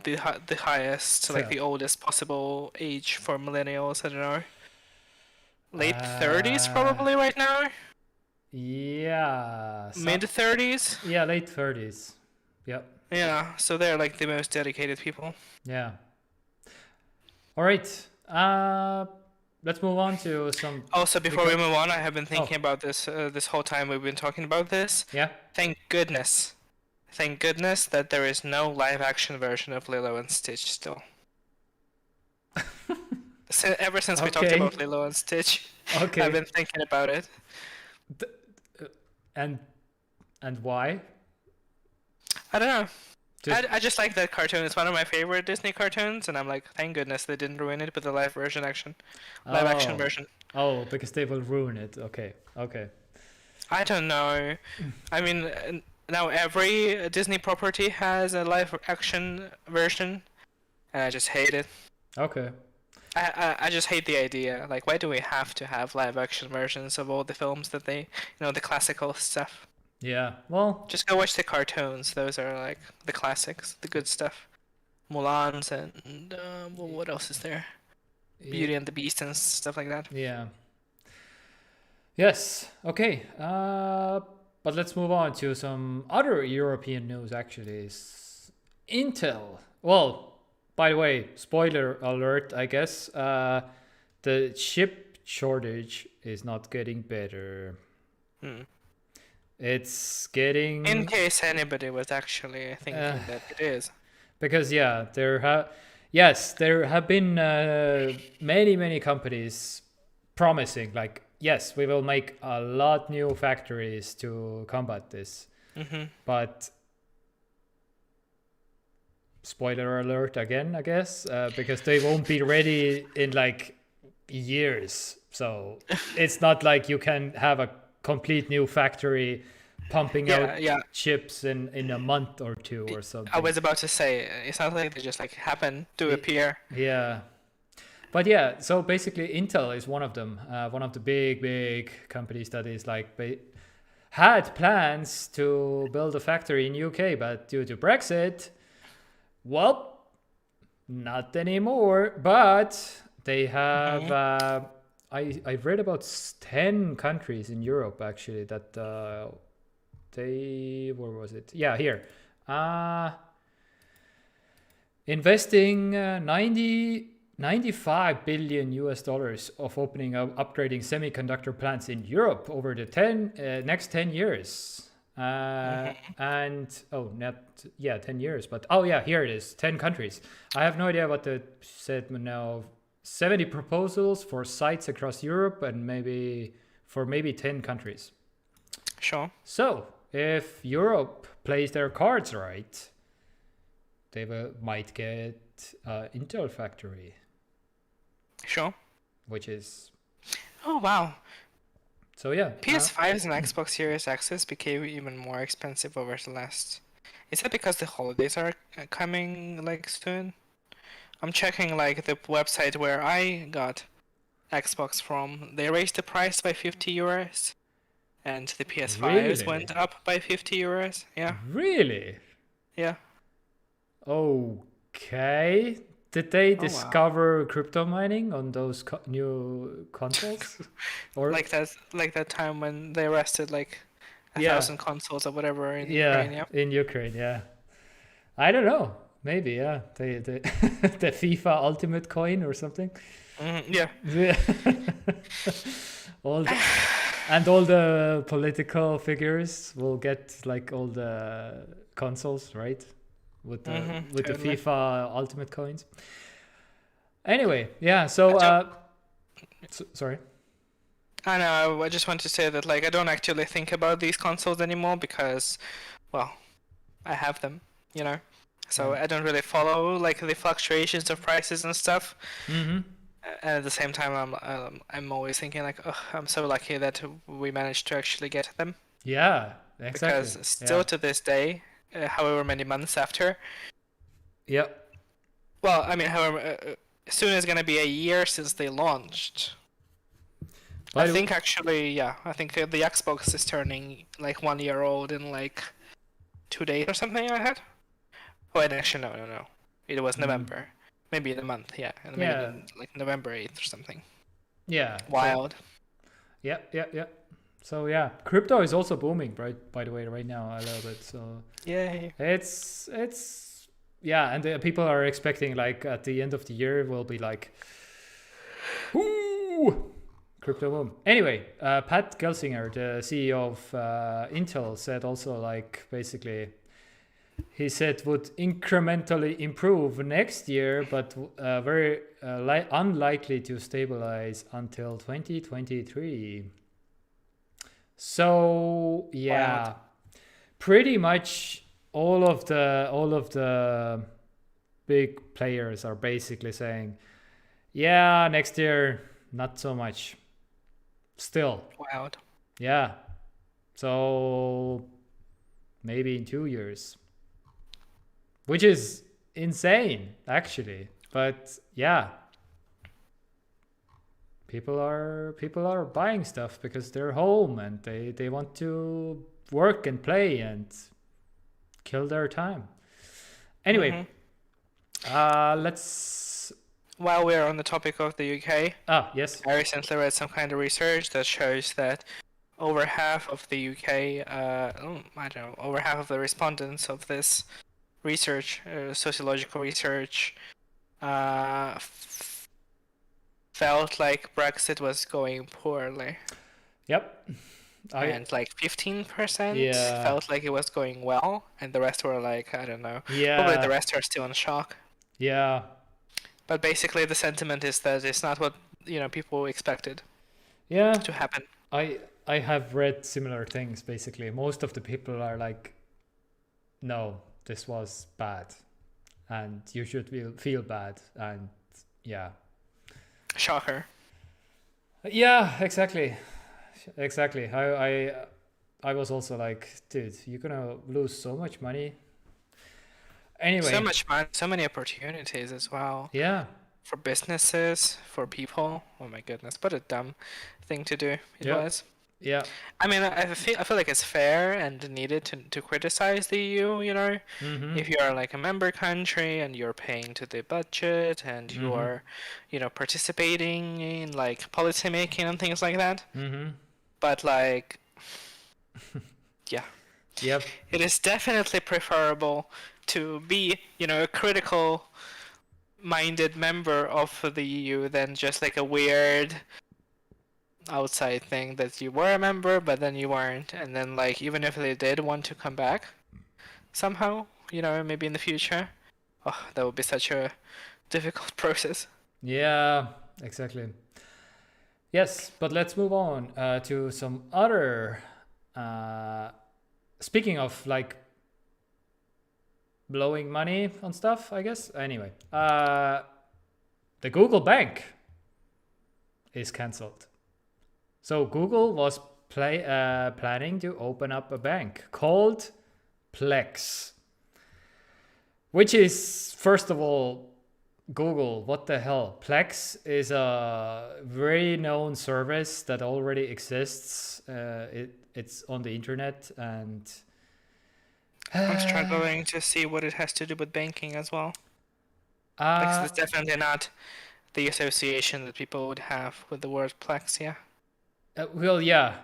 highest, like the oldest possible age for millennials? I don't know. Late 30s probably right now. Yeah. Mid 30s. Yeah, late 30s. Yep. Yeah, so they're like the most dedicated people. Yeah. All right. Let's move on to some. Also, before we move on, I have been thinking Oh. about this this whole time we've been talking about this. Yeah. Thank goodness that there is no live action version of Lilo and Stitch still. Ever since we talked Okay. about Lilo and Stitch, Okay. I've been thinking about it. And why? I don't know. Just- I just like that cartoon. It's one of my favorite Disney cartoons, and I'm like, thank goodness they didn't ruin it with the live action Oh. version. Oh, because they will ruin it. Okay. Okay. I don't know. I mean, now every Disney property has a live action version, and I just hate it. Okay. I just hate the idea. Like, why do we have to have live action versions of all the films that they, the classical stuff? Yeah. Well. Just go watch the cartoons. Those are like the classics, the good stuff. Mulans and what else is there? Beauty and the Beast and stuff like that. Yeah. Yes. Okay. But let's move on to some other European news. Actually, Intel. Well, by the way, spoiler alert. I guess the chip shortage is not getting better. It's getting. In case anybody was actually thinking that it is. Because yeah, there have been many companies promising like, yes, we will make a lot new factories to combat this. But spoiler alert again, I guess, because they won't be ready in like years. So it's not like you can have a complete new factory pumping out chips in a month or two or something. I was about to say, it's not like they just like happen to appear. Yeah. But yeah, so basically Intel is one of them, one of the big companies that is like had plans to build a factory in UK, but due to Brexit, well, not anymore. But they have I read about 10 countries in Europe actually that where was it? Yeah, here. Investing 95 billion US dollars of opening up, upgrading semiconductor plants in Europe over the next 10 years. And 10 years, but here it is, 10 countries. I have no idea what they said now. 70 proposals for sites across Europe and maybe for maybe 10 countries. Sure. So if Europe plays their cards right, they might get Intel factory, Sure. which is Oh wow. so yeah. PS5s and Xbox Series X's became even more expensive over the last. Is that because the holidays are coming like soon? I'm checking like the website where I got Xbox from. They raised the price by 50 euros, and the PS5s Really? went up by 50 euros. Yeah, Really? yeah. Okay. Did they wow. discover crypto mining on those new consoles? Or Like that time when they arrested like a Yeah. 1,000 consoles or whatever in yeah, Ukraine. Yeah. in Ukraine, yeah. I don't know. Maybe, yeah. They the FIFA Ultimate coin or something. Yeah. Yeah. all the political figures will get like all the consoles, right? With the totally. FIFA Ultimate coins. Anyway, yeah. So, sorry. I know. I just want to say that like I don't actually think about these consoles anymore because, well, I have them. You know, so Yeah. I don't really follow like the fluctuations of prices and stuff. Mm-hmm. And at the same time, I'm always thinking like, oh, I'm so lucky that we managed to actually get them. Yeah, exactly. Because still to this day, however many months after, Yeah. well, I mean, however, soon is gonna be a year since they launched. I think actually, yeah, I think the Xbox is turning like 1 year old in like 2 days or something like that. Oh, wait, actually, no. It was November. Maybe in a month, yeah. And maybe Yeah. like November 8th or something. Yeah. Wild. Yeah. So yeah, crypto is also booming, right? By the way, right now a little bit. So Yay. it's yeah, and the people are expecting like at the end of the year will be like, ooh, crypto boom. Anyway, Pat Gelsinger, the CEO of Intel, said also like basically. He said would incrementally improve next year, but very unlikely to stabilize until 2023. So yeah, pretty much all of the big players are basically saying, yeah, next year not so much. Still, Wild. yeah. So maybe in 2 years. Which is insane, actually. But yeah, people are buying stuff because they're home and they want to work and play and kill their time. Anyway, let's. While we're on the topic of the UK, Yes. I recently read some kind of research that shows that over half of the UK, I don't know, over half of the respondents of this research, sociological research, felt like Brexit was going poorly. Yep. And like 15% Yeah. felt like it was going well, and the rest were like, I don't know. Yeah. Probably the rest are still in shock. Yeah. But basically, the sentiment is that it's not what people expected to happen. I have read similar things. Basically, most of the people are like, no, this was bad, and you should feel bad, and yeah. Shocker. Yeah, exactly. I was also like, dude, you're gonna lose so much money. Anyway. So much money, so many opportunities as well. Yeah. For businesses, for people. Oh my goodness, what a dumb thing to do it was. Yeah. I mean, I feel like it's fair and needed to criticize the EU, if you are like a member country and you're paying to the budget and you are, participating in like policy making and things like that. But like, yeah. Yep. It is definitely preferable to be, a critical minded member of the EU than just like a weird outside thing that you were a member but then you weren't, and then like even if they did want to come back somehow, maybe in the future, that would be such a difficult process. Yeah, exactly. Yes, but let's move on to some other. Speaking of like blowing money on stuff, I guess. Anyway, the Google Bank is cancelled. So Google was planning to open up a bank called Plex, which is, first of all, Google, what the hell? Plex is a very known service that already exists. It's on the internet, and I'm struggling to see what it has to do with banking as well. Like, it's definitely not the association that people would have with the word Plex, yeah. well, yeah,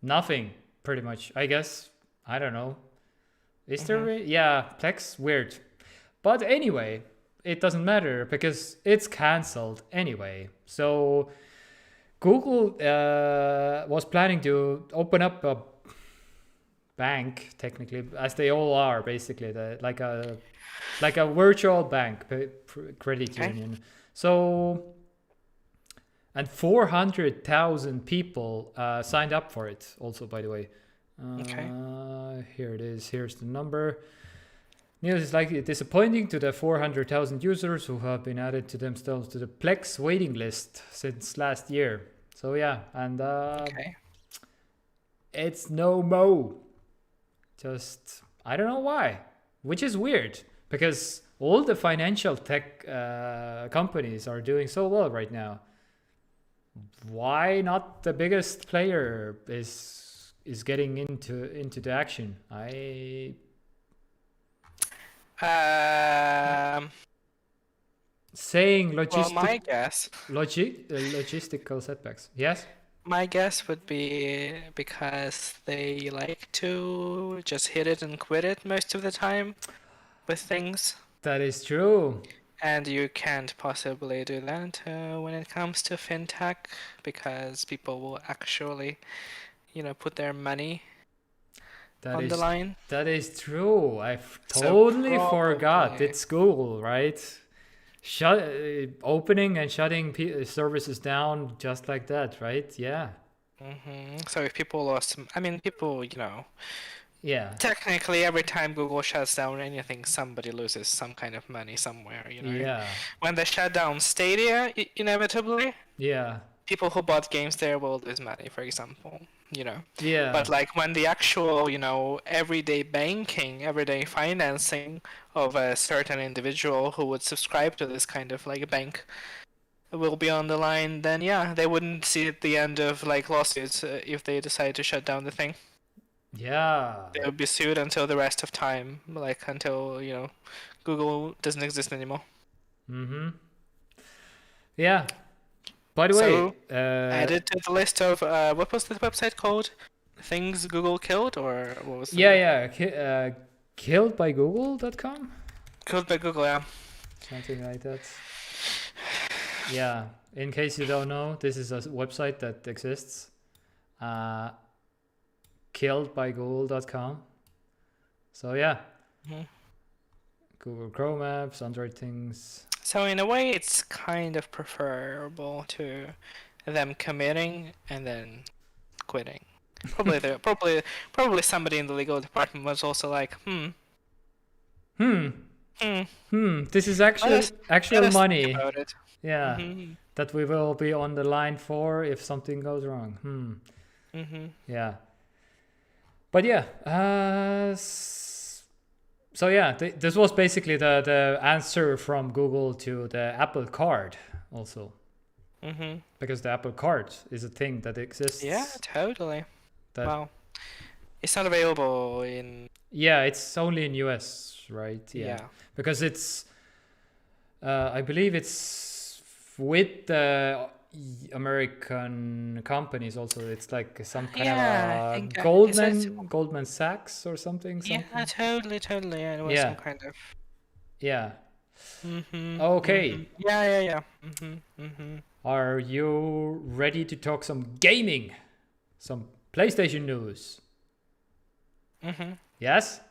nothing pretty much. I guess I don't know. Is there? Yeah, Plex weird, but anyway, it doesn't matter because it's cancelled anyway. So Google was planning to open up a bank, technically, as they all are, basically, like a virtual bank, credit union. So, and 400,000 people signed up for it. Also, by the way, here it is. Here's the number. News is likely disappointing to the 400,000 users who have been added to themselves to the Plex waiting list since last year. So yeah, and it's no mo. Just, I don't know why, which is weird because all the financial tech companies are doing so well right now. Why not the biggest player is getting into the action? Saying Well, my guess. Logistical setbacks. Yes. My guess would be because they like to just hit it and quit it most of the time with things. That is true. And you can't possibly do that when it comes to fintech because people will actually, put their money on the line. That is true. I've totally forgot. It's Google, right? Opening and shutting services down just like that, right? Yeah. So if people lost, people, yeah. Technically, every time Google shuts down anything, somebody loses some kind of money somewhere, Yeah. When they shut down Stadia, inevitably, yeah, people who bought games there will lose money, for example, Yeah. But like when the actual, everyday banking, everyday financing of a certain individual who would subscribe to this kind of like bank will be on the line, then yeah, they wouldn't see at the end of like lawsuits if they decide to shut down the thing. Yeah. They would be sued until the rest of time, like until, Google doesn't exist anymore. Yeah. By the way, added to the list of what was the website called? Things Google killed, or what was? Killedbygoogle.com. Killed by Google, yeah. Something like that. Yeah. In case you don't know, this is a website that exists. Killedbygoogle.com. So yeah. Google Chrome apps, Android things. So in a way, it's kind of preferable to them committing and then quitting. Probably somebody in the legal department was also like, This is actual money. About it. Yeah. That we will be on the line for if something goes wrong. Yeah. But yeah. So yeah, this was basically the answer from Google to the Apple Card also. Because the Apple Card is a thing that exists. Yeah, totally. Wow. It's not available in... Yeah, it's only in US, right? Yeah. Because it's... I believe it's with the American companies also. It's like some kind of Goldman Sachs or something. Yeah, totally. Yeah, it was some kind of... Yeah. Okay. Yeah. Are you ready to talk some gaming? Some PlayStation news? Yes?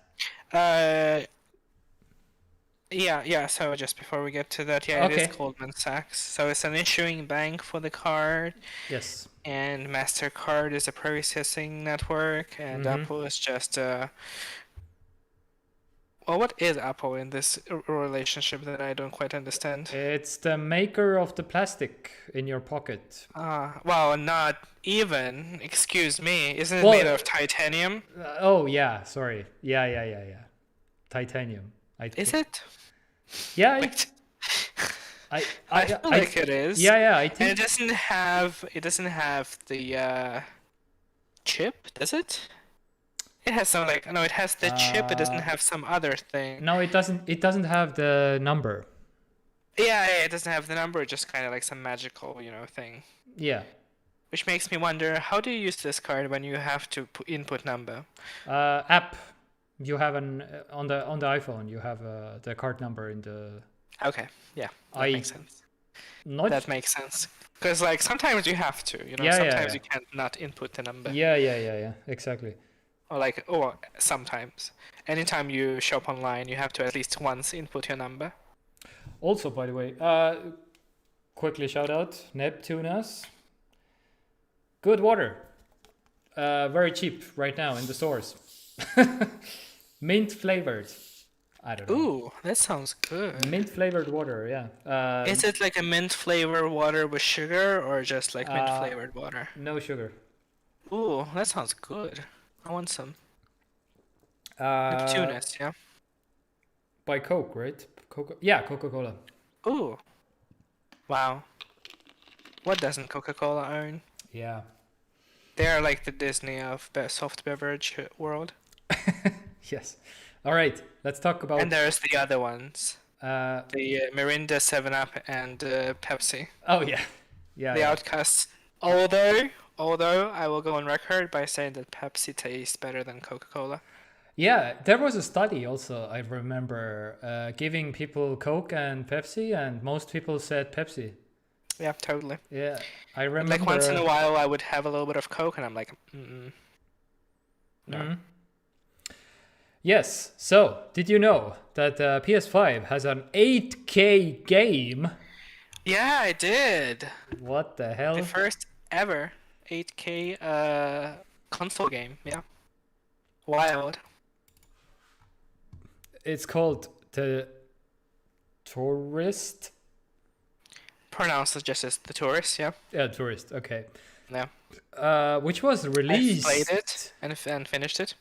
Yeah. So just before we get to that, yeah, it is Okay. Goldman Sachs. So it's an issuing bank for the card, Yes. and MasterCard is a processing network, and Mm-hmm. Apple is just well, what is Apple in this relationship that I don't quite understand? It's the maker of the plastic in your pocket. Well, not even. Excuse me. Isn't it Well, made of titanium? Oh yeah, sorry. Yeah. Titanium. Is it? Yeah. Wait. I I feel like it is. Yeah. I And think. it doesn't have the chip, does it? It has some like no, it has the chip. It doesn't have some other thing. No, it doesn't. It doesn't have the number. Yeah, it doesn't have the number. Just kind of like some magical, thing. Yeah. Which makes me wonder, how do you use this card when you have to input number? App. You have an on the iPhone. You have the card number in the. Okay, yeah, that I- makes sense. Not. That makes sense. Because like sometimes you have to, Yeah, sometimes yeah. you can't not input the number. Yeah. Exactly. Or sometimes. Anytime you shop online, you have to at least once input your number. Also, by the way, quickly shout out Neptunas. Good water. Very cheap right now in the stores. Mint flavored. I don't know. Ooh, that sounds good. Mint flavored water, yeah. Is it like a mint flavored water with sugar or just like mint Uh, flavored water? No sugar. Ooh, that sounds good. I want some. Uh, Neptunus, yeah. by Coke, right? Yeah, Coca-Cola. Ooh. Wow. What doesn't Coca-Cola own? Yeah. They're like the Disney of soft beverage world. Yes. All right. Let's talk about. And there's the other ones. Uh, The Mirinda, 7-Up, and Pepsi. oh yeah. Yeah. The yeah. outcasts. Although I will go on record by saying that Pepsi tastes better than Coca-Cola. Yeah, there was a study also, I remember, giving people Coke and Pepsi, and most people said Pepsi. Yeah, totally. Yeah, I remember. Like once in a while, I would have a little bit of Coke, and I'm like, no. Mhm. Yes, so did you know that PS5 has an 8K game? Yeah, I did. What the hell? The first ever 8K console game. Yeah. Wild. It's called the Touryst. Pronounced as just as the Tourist. Yeah. Yeah, Touryst. Okay. Yeah. Which was I released. played it and finished it.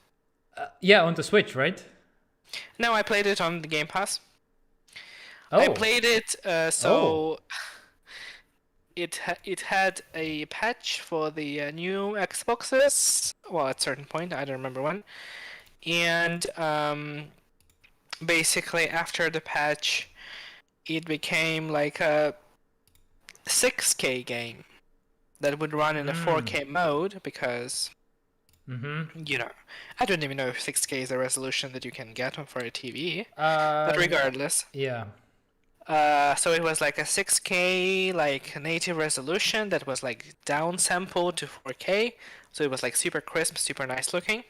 Yeah, on the Switch, right? No, I played it on the Game Pass. Oh. I played it so it had a patch for the new Xboxes. Well, at a certain point, I don't remember when. And basically after the patch, it became like a 6K game that would run in a 4K mode because I don't even know if 6K is the resolution that you can get for a TV. But regardless. Yeah. So it was like a 6K like native resolution that was like downsampled to 4K. So it was like super crisp, super nice looking.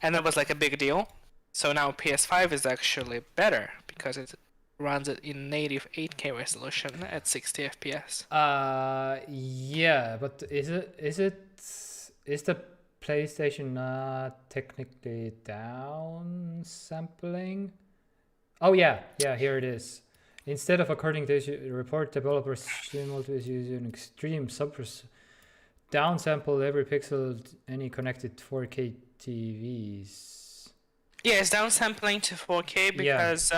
And that was like a big deal. So now PS5 is actually better because it runs it in native 8K resolution at 60 FPS. Yeah, but is the PlayStation not technically downsampling? Oh yeah, here it is. Instead of according to the report, developers simultaneously using extreme downsample every pixel any connected 4K TVs. Yeah, it's downsampling to 4K because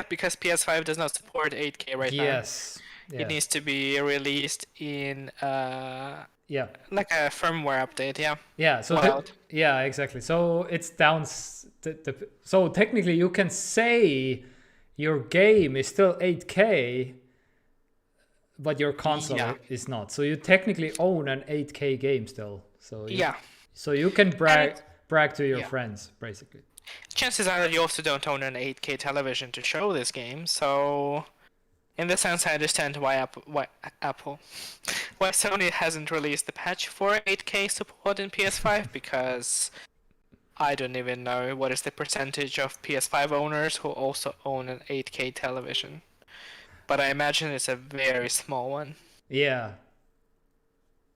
because PS5 does not support 8K right now. Yes. It needs to be released in like a firmware update. Yeah. So yeah, exactly. So it's down. So technically, you can say your game is still 8K, but your console is not. So you technically own an 8K game still. So So you can brag to your friends, basically. Chances are that you also don't own an 8K television to show this game. So, in this sense, I understand why Sony hasn't released the patch for 8K support in PS5 because I don't even know what is the percentage of PS5 owners who also own an 8K television. But I imagine it's a very small one. Yeah.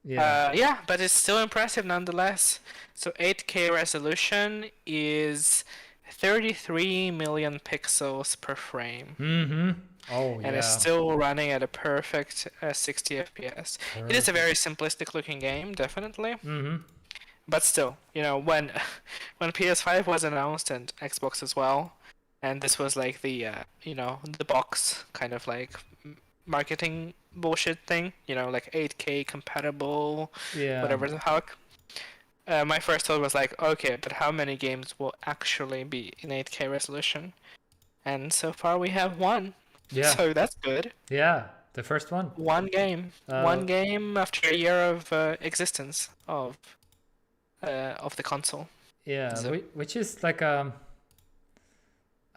Yeah. Yeah, but it's still impressive nonetheless. So 8K resolution is 33 million pixels per frame. Mm-hmm. Oh, And yeah. it's still running at a perfect 60 FPS. It is a very simplistic looking game, definitely. Mm-hmm. But still, when when PS5 was announced and Xbox as well, and this was like the the box kind of like marketing bullshit thing, like 8K compatible, Yeah. whatever the heck. My first thought was like, okay, but how many games will actually be in 8K resolution? And so far we have one. Yeah. So that's good. Yeah. The first one. One game. One game after a year of existence of the console. Yeah. So- Which is like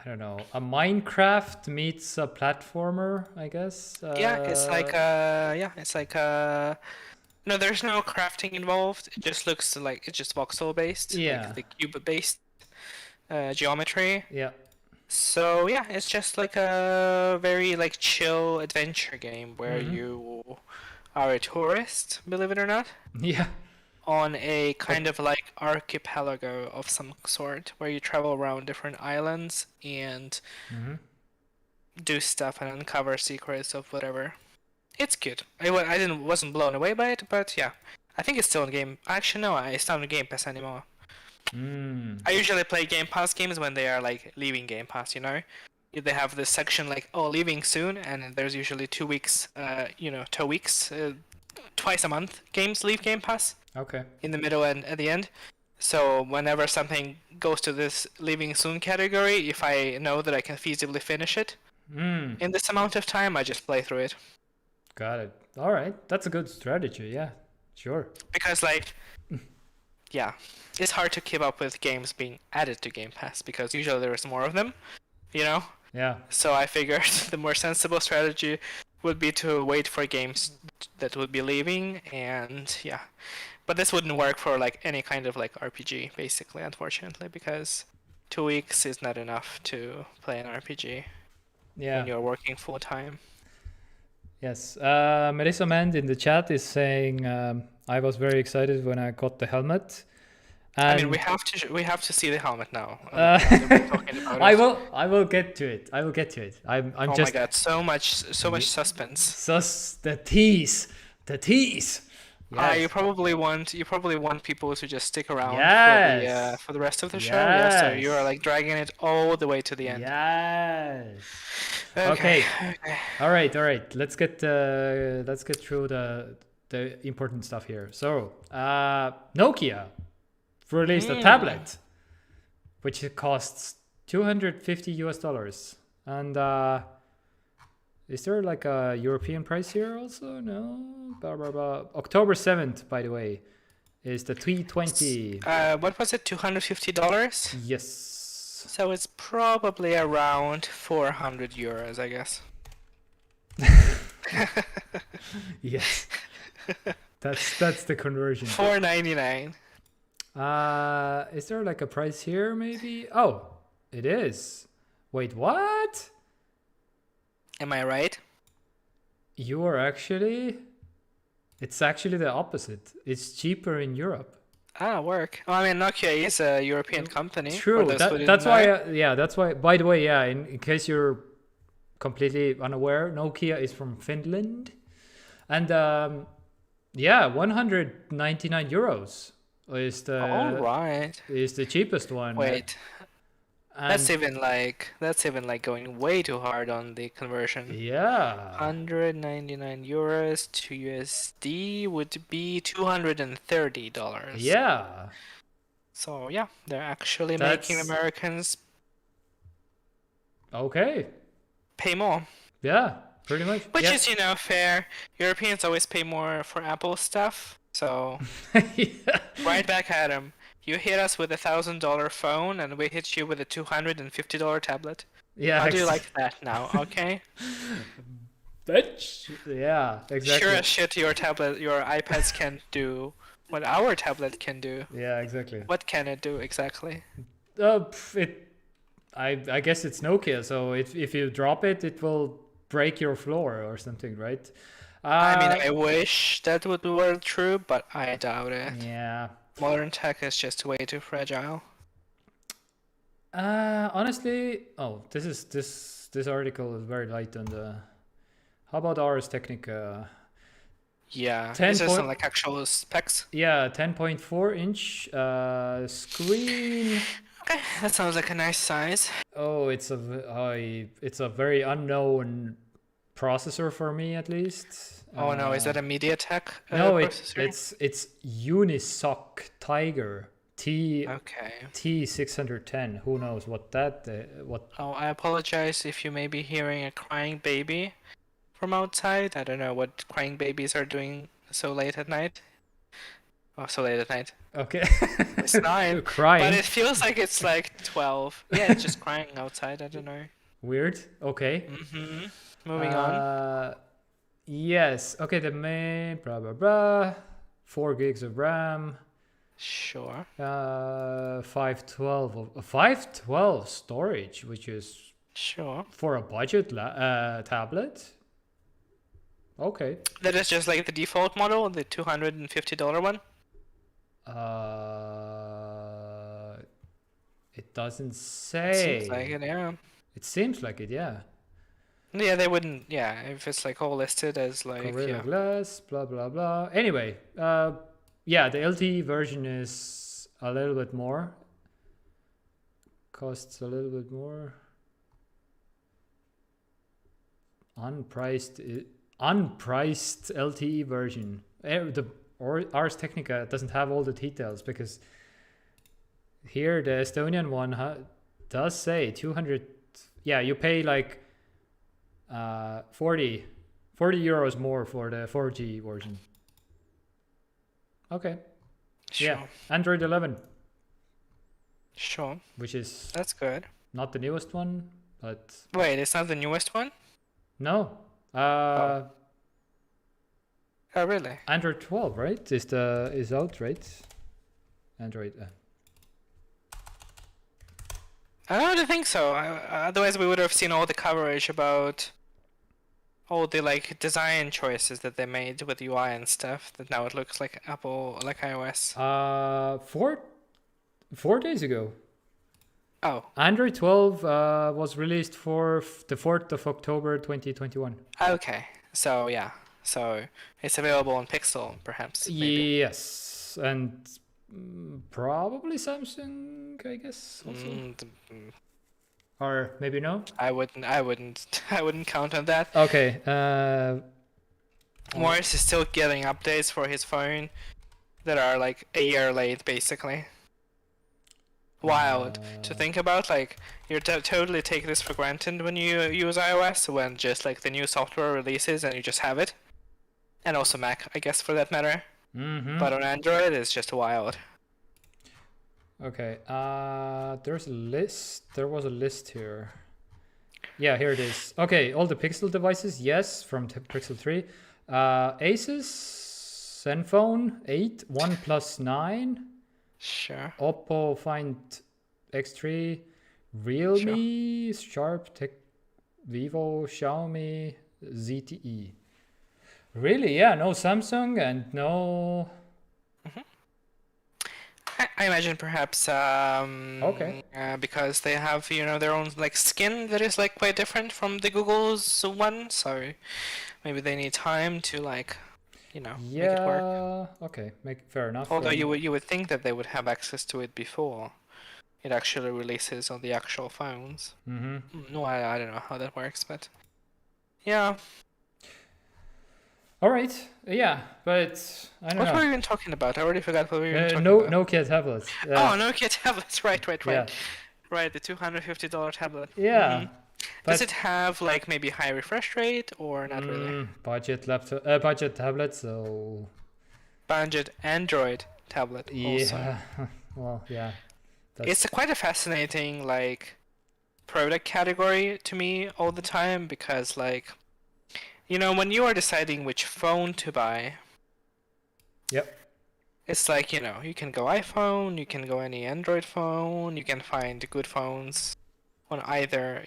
I don't know, a Minecraft meets a platformer, I guess. Yeah, it's like no, there's no crafting involved. It just looks like it's just voxel based, Yeah. like the cube based geometry. Yeah. So yeah, it's just like a very like chill adventure game where you are a tourist, believe it or not, Yeah. on a kind of like archipelago of some sort where you travel around different islands and do stuff and uncover secrets of whatever. It's good. I wasn't blown away by it, but yeah, I think it's still in game. Actually, no, it's not in Game Pass anymore. I usually play Game Pass games when they are like leaving Game Pass. They have this section like, oh, leaving soon, and there's usually 2 weeks, 2 weeks, twice a month games leave Game Pass. Okay. In the middle and at the end. So whenever something goes to this leaving soon category, if I know that I can feasibly finish it in this amount of time, I just play through it. Got it. All right. That's a good strategy. Yeah. Sure. Because yeah, it's hard to keep up with games being added to Game Pass because usually there's more of them, Yeah. So I figured the more sensible strategy would be to wait for games that would be leaving, and yeah. But this wouldn't work for like any kind of like RPG, basically, unfortunately, because 2 weeks is not enough to play an RPG Yeah. when you're working full time. Yes. Melissa Mand in the chat is saying, I was very excited when I got the helmet. And I mean, we have to see the helmet now. Now that we're talking about I it. will get to it. I'm Oh just my god, so much suspense. the tease. Yes. You probably want people to just stick around Yes. for the rest of the show. Yeah, so Yes. you are like dragging it all the way to the end. Yes. Okay. All right. Let's get through the important stuff here. So, Nokia released a tablet, which costs $250. And is there like a European price here also? No. Blah, blah, blah. October 7th, by the way, is the T20. What was it? $250? Yes. So it's probably around 400 euros, I guess. Yes. That's the conversion. $4.99. Is there like a price here maybe? Oh, it is. Wait, what? Am I right? You are actually... It's actually the opposite. It's cheaper in Europe. Work. Well, I mean, Nokia is a European company. True. That's why. That's why. By the way, yeah. In case you're completely unaware, Nokia is from Finland, and 199 euros is the All right. is the cheapest one. Wait. And That's even like going way too hard on the conversion. yeah. 199 euros to USD would be $230. Yeah. So yeah, they're actually making That's- Americans Okay. pay more. Yeah. Pretty much. Which yeah. is, fair. Europeans always pay more for Apple stuff. So Yeah. right back at them. You hit us with $1,000 phone, and we hit you with a $250 tablet. Yeah. How do you like that now? Okay. Bitch. Yeah. Exactly. Sure as shit, your iPads can't do what our tablet can do. Yeah, exactly. What can it do exactly? I guess it's Nokia, so if you drop it, it will break your floor or something, right? I mean, I wish that were true, but I doubt it. Yeah. Modern tech is just way too fragile. Honestly, this article is very light on the. How about Ars Technica? Yeah, 10 is this point- some like actual specs? Yeah, 10.4-inch screen. Okay, that sounds like a nice size. Oh, it's a very unknown processor for me at least. Oh no, is that a MediaTek No, processor? it's Unisoc Tiger Okay. T610. Who knows what that what? Oh, I apologize if you may be hearing a crying baby from outside. I don't know what crying babies are doing so late at night. Oh, so late at night. Okay. It's 9, Crying. but it feels like it's like 12. Yeah, it's just crying outside. I don't know. Weird. Okay. Moving on. Yes. Okay. The main blah blah blah. 4 gigs of RAM. Sure. 512 storage, which is Sure. for a budget tablet. Okay. That is just like the default model, the $250 one. It doesn't say. Seems like it, yeah. It seems like it, yeah. Yeah, they wouldn't. Yeah, if it's like all listed as like Gorilla Glass, blah blah blah. Anyway, yeah, the LTE version is a little bit more. Costs a little bit more. Unpriced LTE version. Ars Technica doesn't have all the details because here the Estonian one does say 200. Yeah, you pay like 40 euros more for the 4G version. Okay. Sure. Yeah, Android 11, Sure. which is That's good. not the newest one, but Wait, it's not the newest one? no. Oh, really? Android 12, right? Is out, right? Android. I don't think so. Otherwise, we would have seen all the coverage about all the like design choices that they made with UI and stuff. That now it looks like Apple, like iOS. 4 days ago. Oh, Android 12 was released for the 4th of October 2021. okay. So yeah. So it's available on Pixel, perhaps. Maybe. Yes, and probably Samsung, I guess. Also. Or maybe no. I wouldn't count on that. Okay. Morris is still getting updates for his phone that are like a year late, basically. Wild to think about. Like you totally take this for granted when you use iOS, when just like the new software releases and you just have it, and also Mac, I guess, for that matter. But on Android, it's just wild. Okay. There's a list. There was a list here. Yeah, here it is. Okay, all the Pixel devices, yes, from Pixel 3. Asus, Zenfone 8, OnePlus 9, Sure. Oppo Find X3, Realme, Sharp, Vivo, Xiaomi, ZTE. Really? Yeah, no Samsung and no. I imagine perhaps Okay. because they have their own like skin that is like quite different from the Google's one, so maybe they need time to like make it work. Yeah. Okay. Fair enough. Although you would think that they would have access to it before it actually releases on the actual phones. No, I don't know how that works, but yeah. All right. Yeah, but I don't What know. were we even talking about? I already forgot what we were talking No, about. Nokia tablets. Oh, Nokia tablets. Right. Yeah. Right, the $250 tablet. Yeah. Does But- it have like maybe high refresh rate or not really? Budget laptop, budget tablet. So Budget Android tablet also. yeah. Well, yeah. It's quite a fascinating like product category to me all the time because like when you are deciding which phone to buy, Yep. It's like, you can go iPhone, you can go any Android phone, you can find good phones on either,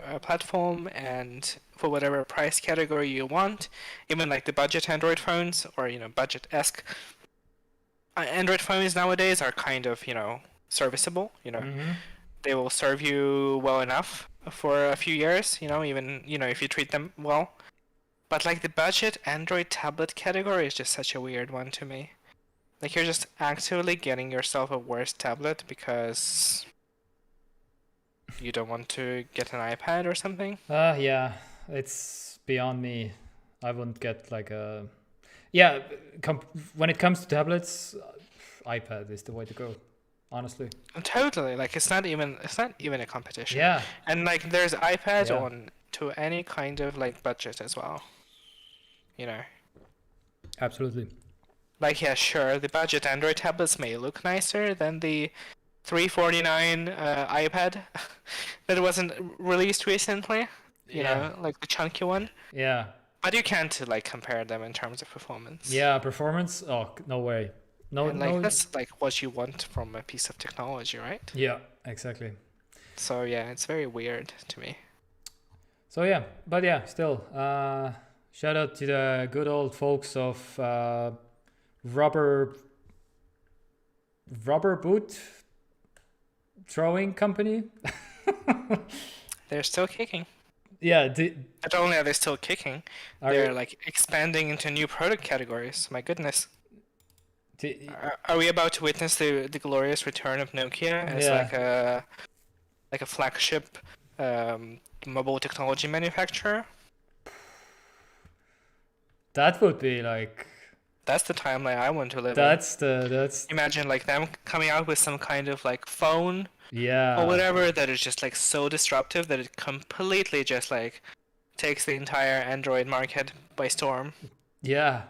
a platform and for whatever price category you want. Even like the budget Android phones or, budget-esque Android phones nowadays are kind of, serviceable. Mm-hmm. They will serve you well enough for a few years, even, if you treat them well. But like the budget Android tablet category is just such a weird one to me. Like you're just actively getting yourself a worse tablet because you don't want to get an iPad or something. Yeah, it's beyond me. I wouldn't get like a. Yeah, when it comes to tablets, iPad is the way to go. Honestly. Totally, like it's not even a competition. Yeah. And like there's iPads Yeah. on to any kind of like budget as well. Absolutely. Like yeah, sure, the budget Android tablets may look nicer than the $349 iPad that wasn't released recently. Like the chunky one. Yeah. But you can't like compare them in terms of performance. Yeah. Performance. Oh, no way. No. And like no. that's like what you want from a piece of technology, right? Yeah. Exactly. So yeah, it's very weird to me. So yeah, but yeah, still, shout out to the good old folks of rubber boot throwing company. They're still kicking. Yeah, Not only are they still kicking, are they're you- like expanding into new product categories. My goodness. d- Are we about to witness the glorious return of Nokia as Yeah. like a flagship mobile technology manufacturer? that would be like That's the timeline I want to live in. that's Imagine like them coming out with some kind of like phone yeah. or whatever that is just like so disruptive that it completely just like takes the entire Android market by storm. Yeah.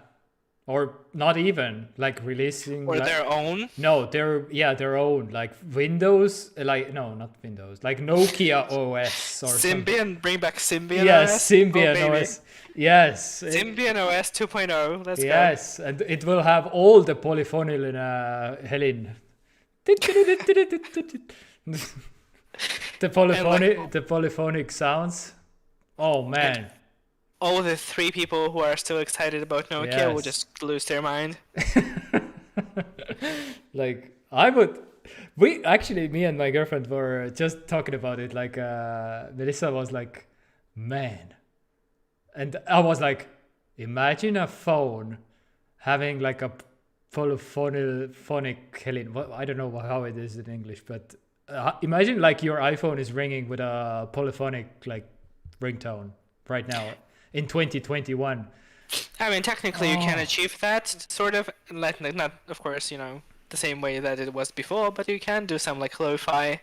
Or not even like releasing Or like, their own. No, their own like Windows, like no, not Windows, like Nokia OS or something. Symbian, bring back Symbian Yes, OS. Symbian Oh, baby. OS. Yes. Symbian OS 2.0. Let's go. Yes, and it will have all the polyphonic Helin. The polyphonic sounds. Oh man. All the 3 people who are still excited about Nokia will Yes. just lose their mind. Like me and my girlfriend were just talking about it. Like Melissa was like, man, and I was like, imagine a phone having like a polyphonic Helen. I don't know how it is in English, but imagine like your iPhone is ringing with a polyphonic like ringtone right now in 2021. I mean, technically, you can Oh. achieve that sort of, like not, of course, the same way that it was before, but you can do some like lo-fi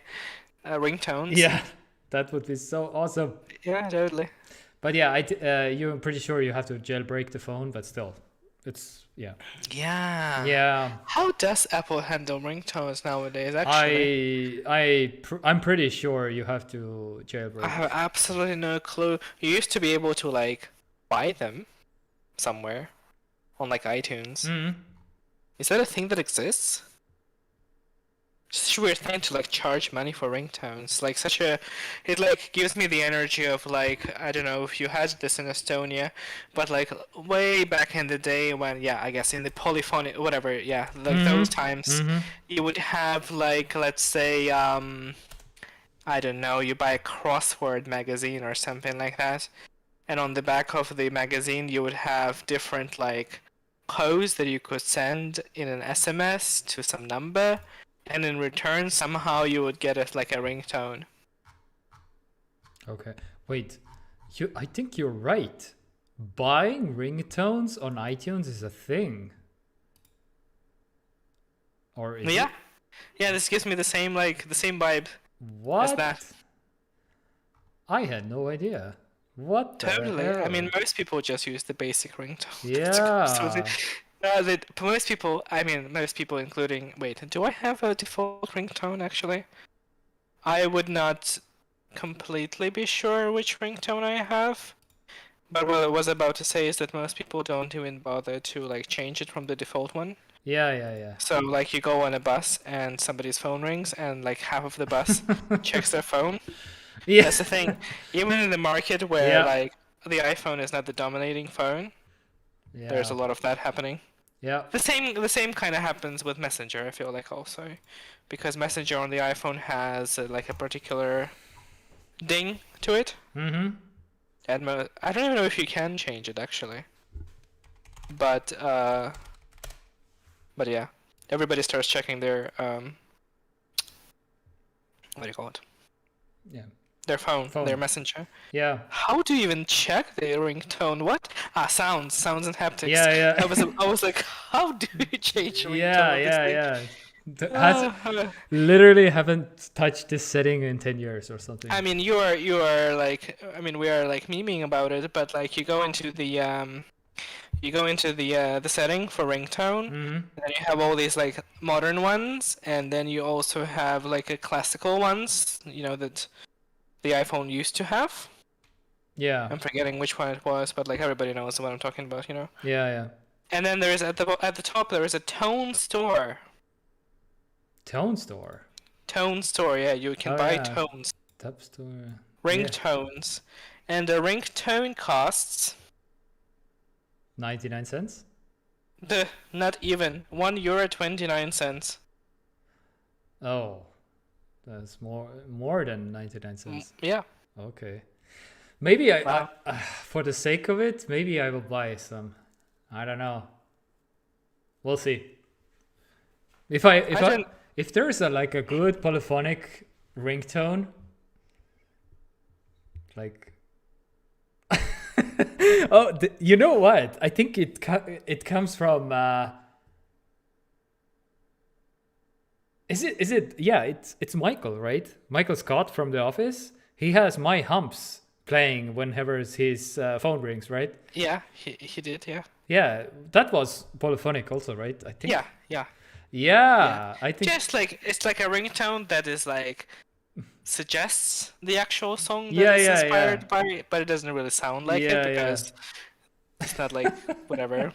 ringtones. Yeah, that would be so awesome. Yeah, totally. But yeah, you're pretty sure you have to jailbreak the phone, but still, it's yeah. Yeah. How does Apple handle ringtones nowadays? Actually, I'm pretty sure you have to I jailbreak. have absolutely no clue. You used to be able to like buy them somewhere on like iTunes. Mm. Is that a thing that exists? It's a weird thing to like charge money for ringtones. Like it like gives me the energy of like, I don't know if you had this in Estonia, but like way back in the day when, I guess in the polyphonic whatever, like those times, you would have like, let's say, I don't know, you buy a crossword magazine or something like that, and on the back of the magazine you would have different like codes that you could send in an SMS to some number. And in return, somehow you would get like a ringtone. Okay, wait. I think you're right. Buying ringtones on iTunes is a thing. Or is Yeah, it? this gives me the same vibe. What? that. I had no idea. What the Totally. I hell? mean, most people just use the basic ringtone. Yeah. Most people including... Wait, do I have a default ringtone, actually? I would not completely be sure which ringtone I have. But what I was about to say is that most people don't even bother to like change it from the default one. Yeah. So like you go on a bus and somebody's phone rings and like half of the bus checks their phone. Yeah. That's the thing. Even in the market where Yeah. like the iPhone is not the dominating phone, there's a Yeah. lot of that happening. Yeah. The same kind of happens with Messenger, I feel like also, because Messenger on the iPhone has like a particular ding to it, Mm-hmm. and I don't even know if you can change it actually, but yeah, everybody starts checking their what do you call it? Yeah. Their phone, Phone. their Messenger. Yeah. How do you even check the ringtone? What? Sounds and haptics. Yeah. I was like, how do you change ringtone Yeah. on this thing? Yeah. Has Uh, literally haven't touched this setting in 10 years or something. I mean, you are like, I mean, we are like memeing about it, but like you go into the setting for ringtone, Mm-hmm. and then you have all these like modern ones, and then you also have like a classical ones, you know, that the iPhone used to have. Yeah. I'm forgetting which one it was, but like everybody knows what I'm talking about, you know. Yeah. And then there is at the top there is a tone store. Tone store. Tone store, yeah, you can buy yeah. tones, Tab store. ringtones, and the ringtone costs 99 cents. not even €1.29. Oh, that's more than 99 cents. Yeah. Okay. Maybe Wow. I for the sake of it, maybe I will buy some. I don't know. We'll see. If there's like a good polyphonic ringtone, like oh, you know what? I think it comes from is it yeah, it's Michael, right? Michael Scott from The Office. He has My Humps playing whenever his phone rings, right? Yeah, he did, yeah. Yeah, that was polyphonic also, right? I think. Yeah. Yeah, I think. Just like it's like a ringtone that is like suggests the actual song that Yeah, it's yeah, inspired by, but it doesn't really sound like Yeah, it yeah. because it's not like whatever.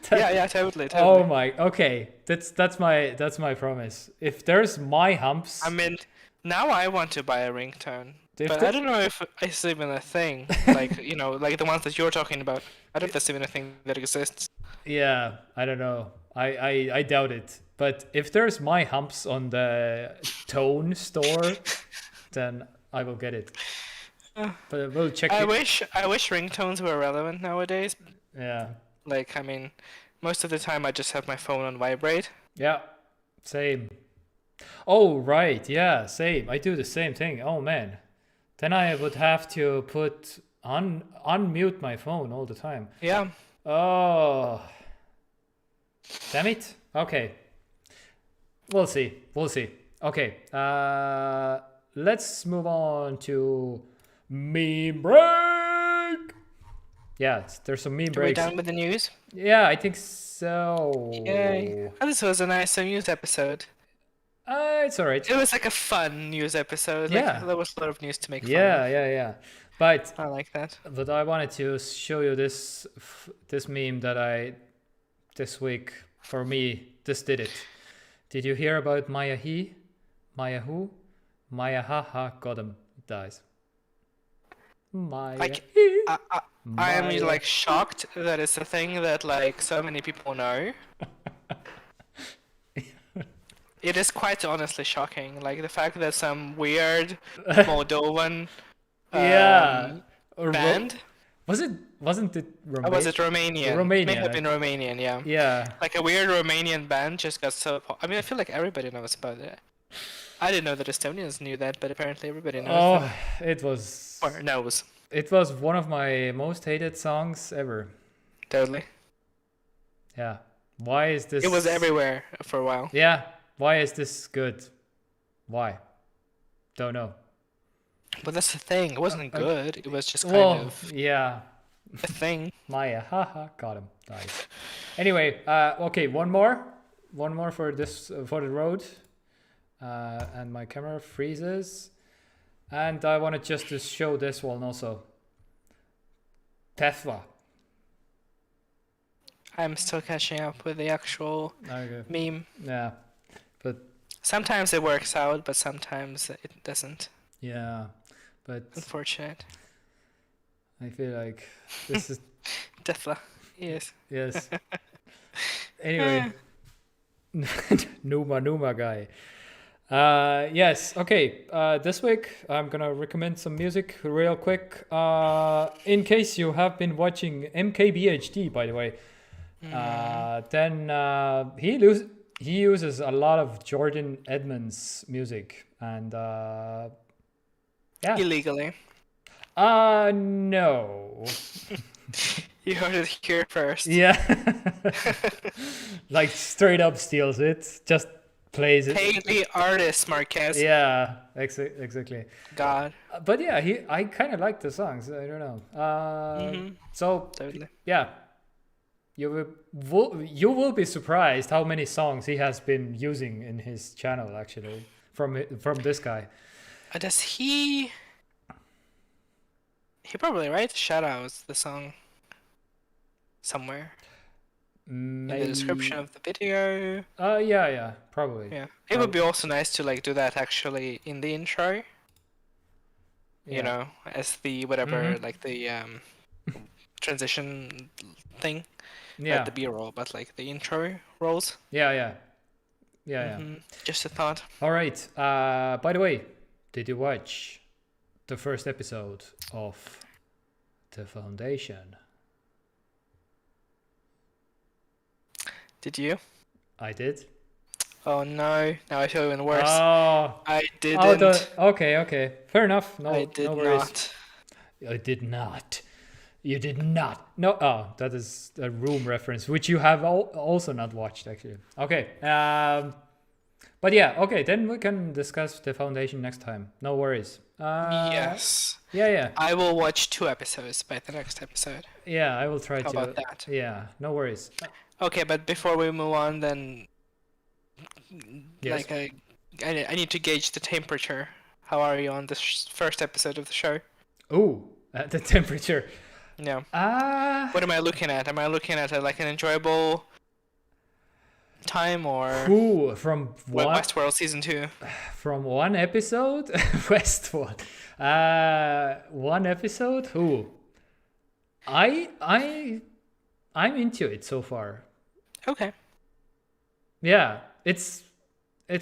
That- Yeah, totally. Oh my. Okay, that's my promise. If there's My Humps, I mean, now I want to buy a ringtone, If but the- I don't know if it's even a thing. Like, you know, like the ones that you're talking about. I don't know if that's even a thing that exists. yeah, I don't know. I doubt it. But if there's My Humps on the Tone store, then I will get it. But we'll check I it. wish ringtones were relevant nowadays. Yeah. Like, I mean, most of the time I just have my phone on vibrate. Yeah. Same. Oh, right. Yeah, same. I do the same thing. Oh man. Then I would have to unmute my phone all the time. Yeah. Oh. Damn it. Okay. We'll see. Okay. Let's move on to meme break. Yeah, there's some meme Are we breaks. done with the news? Yeah, I think so. Yay. Oh, this was a nice news episode. It's alright. It was like a fun news episode. Like, Yeah. there was a lot of news to make fun Yeah. But of. I like that. I wanted to show you this meme that this week for me this did it. Did you hear about Maya He? Maya who? Maya haha got him. It dies. Maya Like, He. I am Maya- like shocked that it's a thing that like so many people know. It is quite honestly shocking. Like the fact that some weird Moldovan Yeah. Or band. Wasn't it Romanian? Or was it Romanian? Romanian, May have I- been Romanian, yeah. Yeah. Like a weird Romanian band just got so. I mean, I feel like everybody knows about it. I didn't know that Estonians knew that, but apparently everybody knows. Oh, it was Or knows. it was one of my most hated songs ever. Totally. Yeah. Why is this? It was everywhere for a while. Yeah. Why is this good? Why? Don't know. But that's the thing. It wasn't good. It was just kind Well, of yeah. a thing. Maya, haha, got him. Nice. Anyway, okay, one more for this for the road, and my camera freezes, and I wanted just to show this one also. Tethva. I'm still catching up with the actual Okay. meme. Yeah, but Sometimes it works out, but sometimes it doesn't. yeah, but Unfortunate. I feel like this is Definitely. Yes. yes. Anyway, Numa guy. Yes. Okay. This week I'm gonna recommend some music real quick. In case you have been watching MKBHD, by the way, then he uses a lot of Jordan Edmonds music, and yeah. Illegally. No. You heard it here first. Yeah. Like straight up steals it, just plays it. Pay the artist, Marquez. Yeah, exactly. God. But yeah, I kind of like the songs. I don't know. So Totally. yeah, you will be surprised how many songs he has been using in his channel actually from this guy. Does he? He probably shoutouts the song somewhere in the description of the video. Yeah, probably. Yeah, it would be also nice to like do that actually in the intro. You know, as the whatever like the transition thing. Yeah. Not the B-roll, but like the intro rolls. Yeah. Just a thought. All right. By the way, did you watch the first episode of The Foundation? Did you? I did. Oh no! Now I feel even worse. Oh, I didn't. Okay. Fair enough. No, I did no worries. not. I did not. You did not. No. Oh, that is a Room reference, which you have also not watched, actually. Okay. But yeah. Okay. Then we can discuss The Foundation next time. No worries. Yes. Yeah. I will watch 2 episodes by the next episode. Yeah, I will try How to. about that? Yeah. No worries. Okay, but before we move on, then, Yes. like, I need to gauge the temperature. How are you on this first episode of the show? Ooh, the temperature. Yeah. What am I looking at? Am I looking at like an enjoyable time or Ooh, from Westworld season 2? From one episode, Westworld. One episode. Ooh, I'm into it so far. Okay. Yeah, it's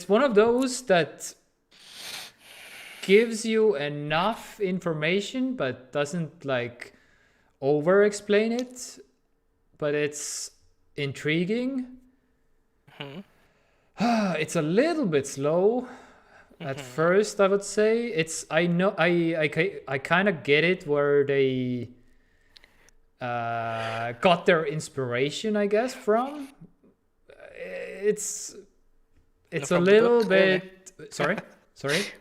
one of those that gives you enough information but doesn't like over explain it, but it's intriguing. It's a little bit slow at first, I would say. I kind of get it where they got their inspiration, I guess, from. It's a little bit. Sorry.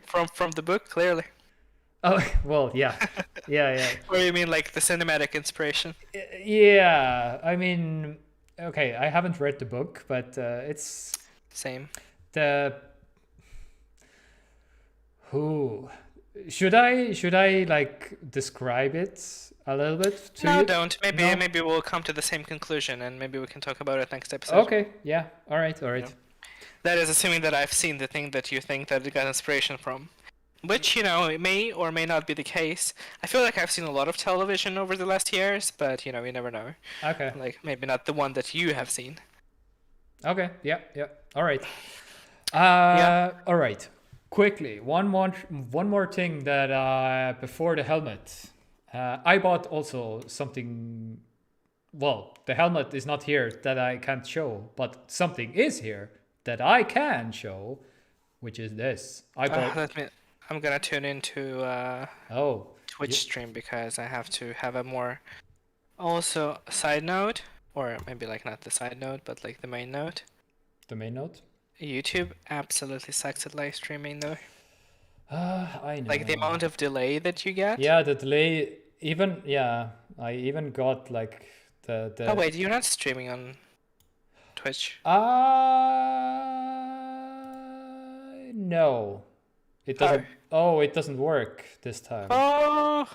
From the book, clearly. Oh well, yeah. Or you mean like the cinematic inspiration? Yeah, I mean, okay, I haven't read the book, but it's Same. Who should I like describe it a little bit to No, you? don't. Maybe we'll come to the same conclusion, and maybe we can talk about it next episode. Okay, yeah, all right. Yeah. That is assuming that I've seen the thing that you think that it got inspiration from. Which, it may or may not be the case. I feel like I've seen a lot of television over the last years, but, you never know. Okay. Like, maybe not the one that you have seen. Okay, yeah. All right. Yeah. All right. Quickly, one more thing that before the helmet, I bought also something. Well, the helmet is not here that I can't show, but something is here that I can show, which is this. I bought. I'm gonna tune into Twitch stream because I have to have a more also side note, or maybe like not the side note, but like the main note. The main note. YouTube absolutely sucks at live streaming though. I know. Like the amount of delay that you get. Yeah, the delay. I even got like the. Oh wait, you're not streaming on Twitch. No. It doesn't. Oh, it doesn't work this time. Oh.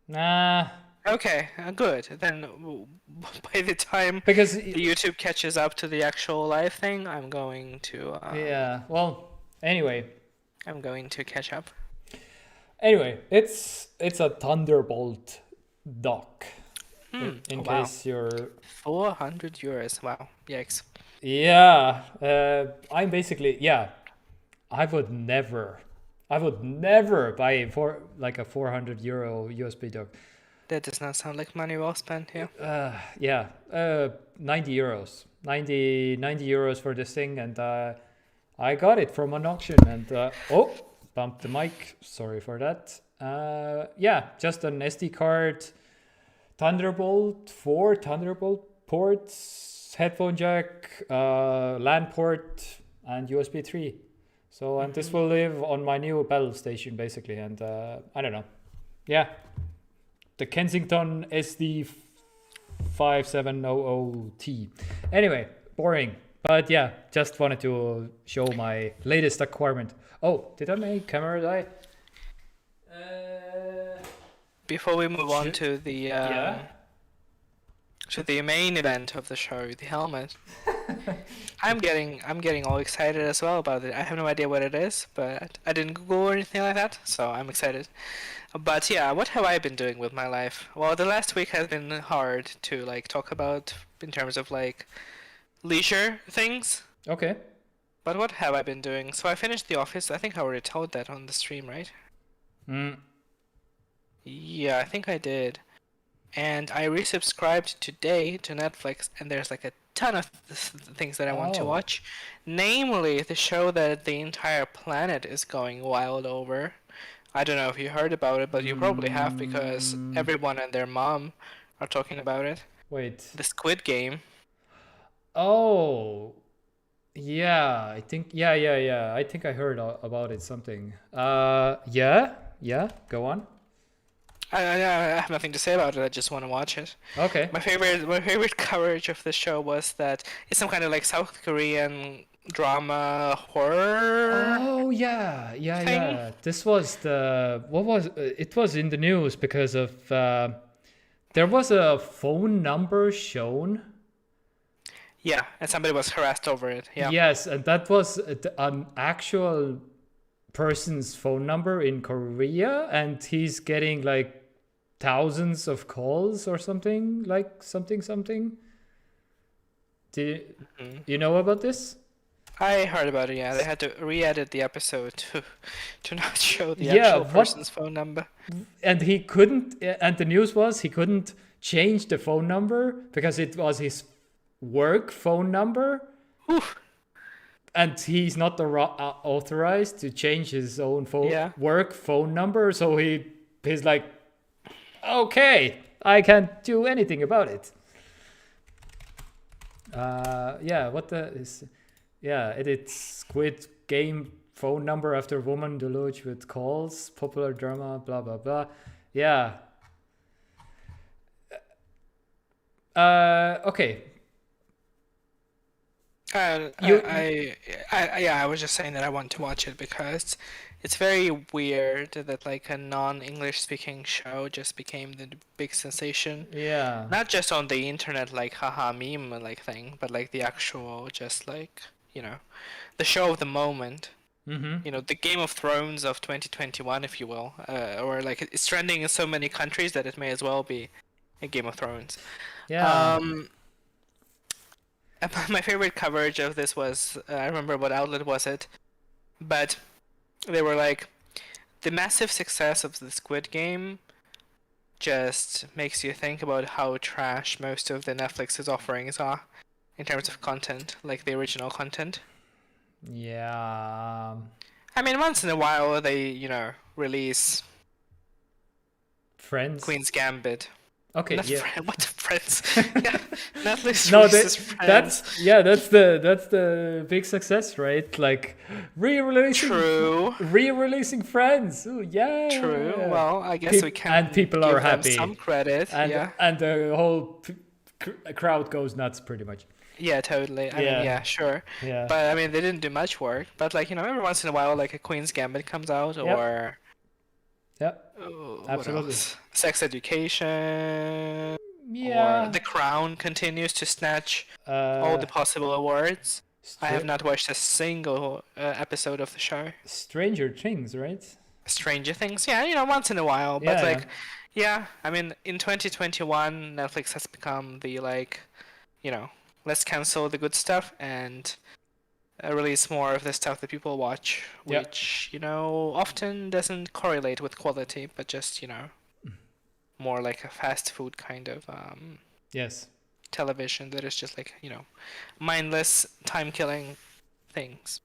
Nah. Okay, good. Then by the time Because the YouTube catches up to the actual live thing, I'm going to yeah, well, anyway, catch up. it's a Thunderbolt dock. In Oh, wow. case you're 400 euros. Wow. Yikes. yeah, I'm basically yeah. I would never buy for like a 400 euro USB dock. That does not sound like money well spent here. Yeah, 90 euros, 90 euros for this thing, and I got it from an auction, and oh, bumped the mic. Sorry for that. Yeah, just an SD card, Thunderbolt, 4 Thunderbolt ports, headphone jack, LAN port, and USB 3. So, and this will live on my new Bell station basically, and I don't know. Yeah, the Kensington SD 5700T. Anyway, boring. But yeah, just wanted to show my latest acquirement. Oh, did I make camera die? Before we move on to the Yeah. to the main event of the show, the helmet. I'm getting all excited as well about it. I have no idea what it is, but I didn't Google or anything like that, so I'm excited. But yeah, what have I been doing with my life? Well, the last week has been hard to like talk about in terms of like leisure things. Okay. But what have I been doing? So I finished The Office. I think I already told that on the stream, right? Yeah, I think I did. And I resubscribed today to Netflix, and there's like a ton of things that I want to Oh. watch. Namely, the show that the entire planet is going wild over. I don't know if you heard about it, but you probably have because everyone and their mom are talking about it. Wait. The Squid Game. Oh. Yeah, I think yeah. I think I heard about it something. Yeah. Go on. I have nothing to say about it. I just want to watch it. Okay. My favorite coverage of the show was that it's some kind of like South Korean drama horror. Oh yeah. thing? This was it was in the news because of there was a phone number shown. Yeah, and somebody was harassed over it. Yeah. Yes, and that was an actual person's phone number in Korea, and he's getting like thousands of calls or something like something. Did you know about this? I heard about it. Yeah, they had to re-edit the episode to not show the Yeah, actual what- person's phone number. And he couldn't. And the news was he couldn't change the phone number because it was his work phone number. Oof. And he's not authorized to change his own Yeah. work phone number, so he's like, okay, I can't do anything about it. Yeah, what the is? Yeah, it's Squid Game phone number after woman deluge with calls, popular drama, blah blah blah. Yeah. Okay. I was just saying that I want to watch it because it's very weird that like a non-English speaking show just became the big sensation. Yeah. Not just on the internet like haha meme like thing, but like the actual just like, the show of the moment. Mm-hmm. The Game of Thrones of 2021, if you will. Or like it's trending in so many countries that it may as well be a Game of Thrones. Yeah. My favorite coverage of this was, I remember what outlet was it, but they were like, the massive success of the Squid Game just makes you think about how trash most of the Netflix's offerings are in terms of content, like the original content. Yeah. I mean, once in a while they, release Friends. Queen's Gambit. Okay. Not Yeah. What Friends? Yeah, Netflix No, releases Friends. that's the big success, right? Like re-releasing Friends. Ooh, yeah. True. Well, I guess we can. And people give are them happy. Some credit. And yeah. and the whole crowd goes nuts, pretty much. Yeah, totally. I mean, Yeah. yeah, sure. Yeah. But I mean, they didn't do much work. But like, every once in a while, like a Queen's Gambit comes out, Yep. or Yeah. What Absolutely. else? Sex Education. Yeah. Or The Crown continues to snatch all the possible awards. I have not watched a single episode of the show. Stranger Things, right? Stranger Things, yeah, once in a while. But Yeah, like, yeah, I mean, in 2021, Netflix has become the let's cancel the good stuff and release more of the stuff that people watch, Yeah. which often doesn't correlate with quality, but just more like a fast food kind of Yes. television that is just like mindless time killing things.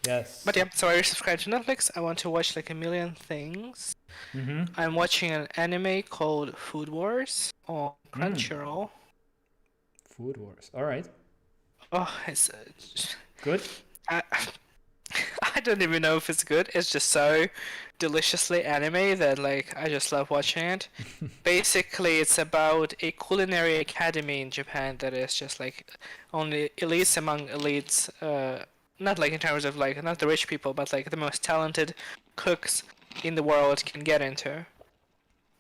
Yes. But yeah, so I subscribe to Netflix. I want to watch like a million things. Mm-hmm. I'm watching an anime called Food Wars on Crunchyroll. Food Wars. All right. Oh, it's Good. I, I don't even know if it's good. It's just so deliciously anime that like I just love watching it. Basically, it's about a culinary academy in Japan that is just like only elites among elites. Not like in terms of like not the rich people, but like the most talented cooks in the world can get into.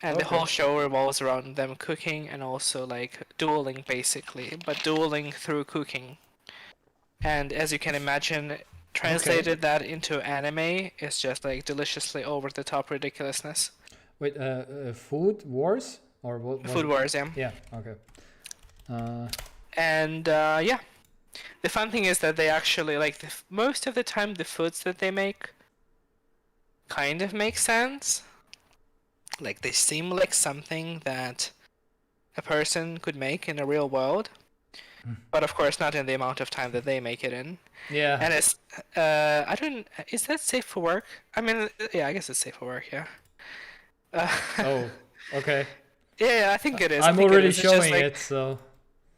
And the whole show revolves around them cooking and also like dueling basically, but dueling through cooking. And as you can imagine, translated that into anime is just like deliciously over the top ridiculousness. Wait, Food Wars or what? Food Wars, yeah. Yeah. Okay. And yeah, the fun thing is that they actually like most of the time the foods that they make kind of make sense. Like they seem like something that a person could make in a real world, but of course not in the amount of time that they make it in. Yeah. And it's is that safe for work? I mean, yeah, I guess it's safe for work, yeah. Oh, okay. Yeah, I think it is. I'm already showing it, so.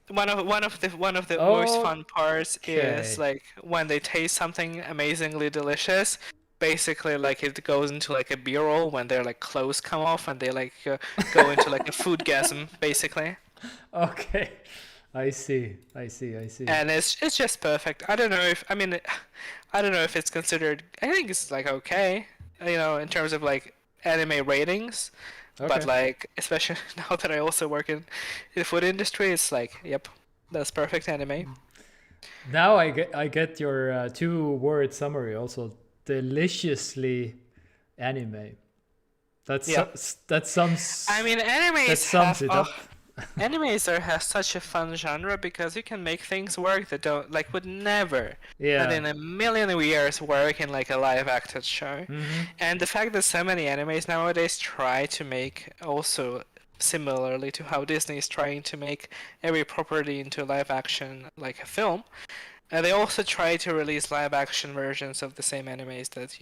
One of the most fun parts is like when they taste something amazingly delicious. Basically, like it goes into like a B-roll when their like clothes come off and they like go into like a foodgasm, basically. Okay, I see. And it's just perfect. I don't know if it's considered. I think it's like okay, in terms of like anime ratings. Okay. But like, especially now that I also work in the food industry, it's like, yep, that's perfect anime. Now I get your 2-word summary also. Deliciously anime. That sums. I mean, that sums it up. Animes has such a fun genre because you can make things work that would never, Yeah. not in a million years, work in like a live acted show. Mm-hmm. And the fact that so many animes nowadays try to make also similarly to how Disney is trying to make every property into live action like a film. They also try to release live action versions of the same animes that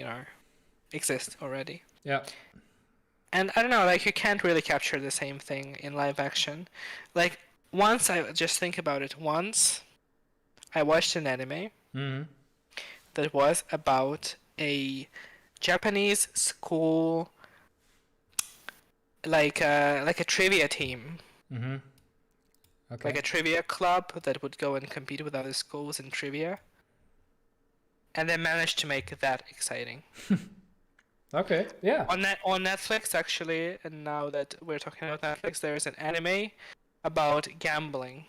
exist already. Yeah. And I don't know, like you can't really capture the same thing in live action. Like once I just think about it, once I watched an anime that was about a Japanese school, like a trivia team. Mm-hmm. Okay. Like a trivia club that would go and compete with other schools in trivia. And they managed to make that exciting. Okay, yeah. On Netflix, actually, and now that we're talking about Netflix, there's an anime about gambling.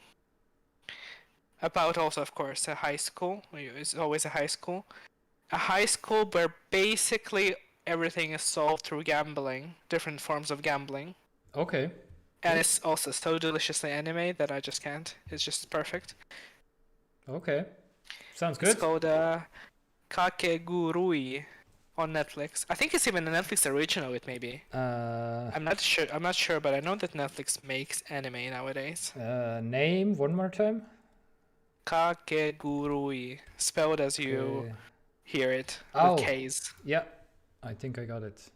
About also, of course, a high school. It's always a high school. A high school where basically everything is solved through gambling, different forms of gambling. Okay. And it's also so deliciously anime that I just can't. It's just perfect. Okay. Sounds good. It's called Kakegurui on Netflix. I think it's even a Netflix original, it may be. I'm not sure, but I know that Netflix makes anime nowadays. Name one more time? Kakegurui. Spelled as you hear it. Oh. With K's. Yeah. I think I got it.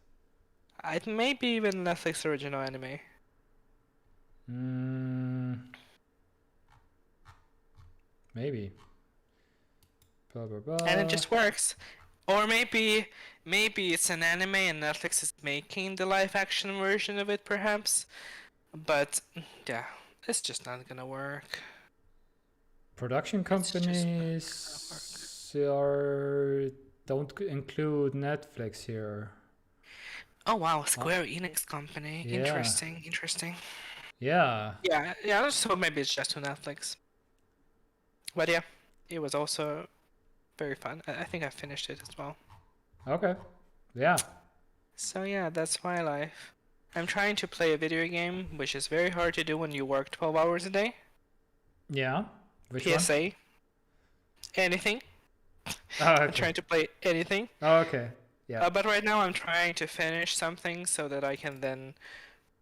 It may be even Netflix original anime. Maybe. Blah, blah, blah. And it just works. Or maybe it's an anime and Netflix is making the live action version of it perhaps. But yeah, it's just not gonna work. Production companies don't include Netflix here. Oh wow, Square Enix company. Yeah. Interesting. Yeah. Yeah. So maybe it's just to Netflix. But yeah, it was also very fun. I think I finished it as well. Okay. Yeah. So yeah, that's my life. I'm trying to play a video game, which is very hard to do when you work 12 hours a day. Yeah. Which one? PSA. Anything. Oh, I'm okay. trying to play anything. Oh, okay. Yeah. But right now I'm trying to finish something so that I can then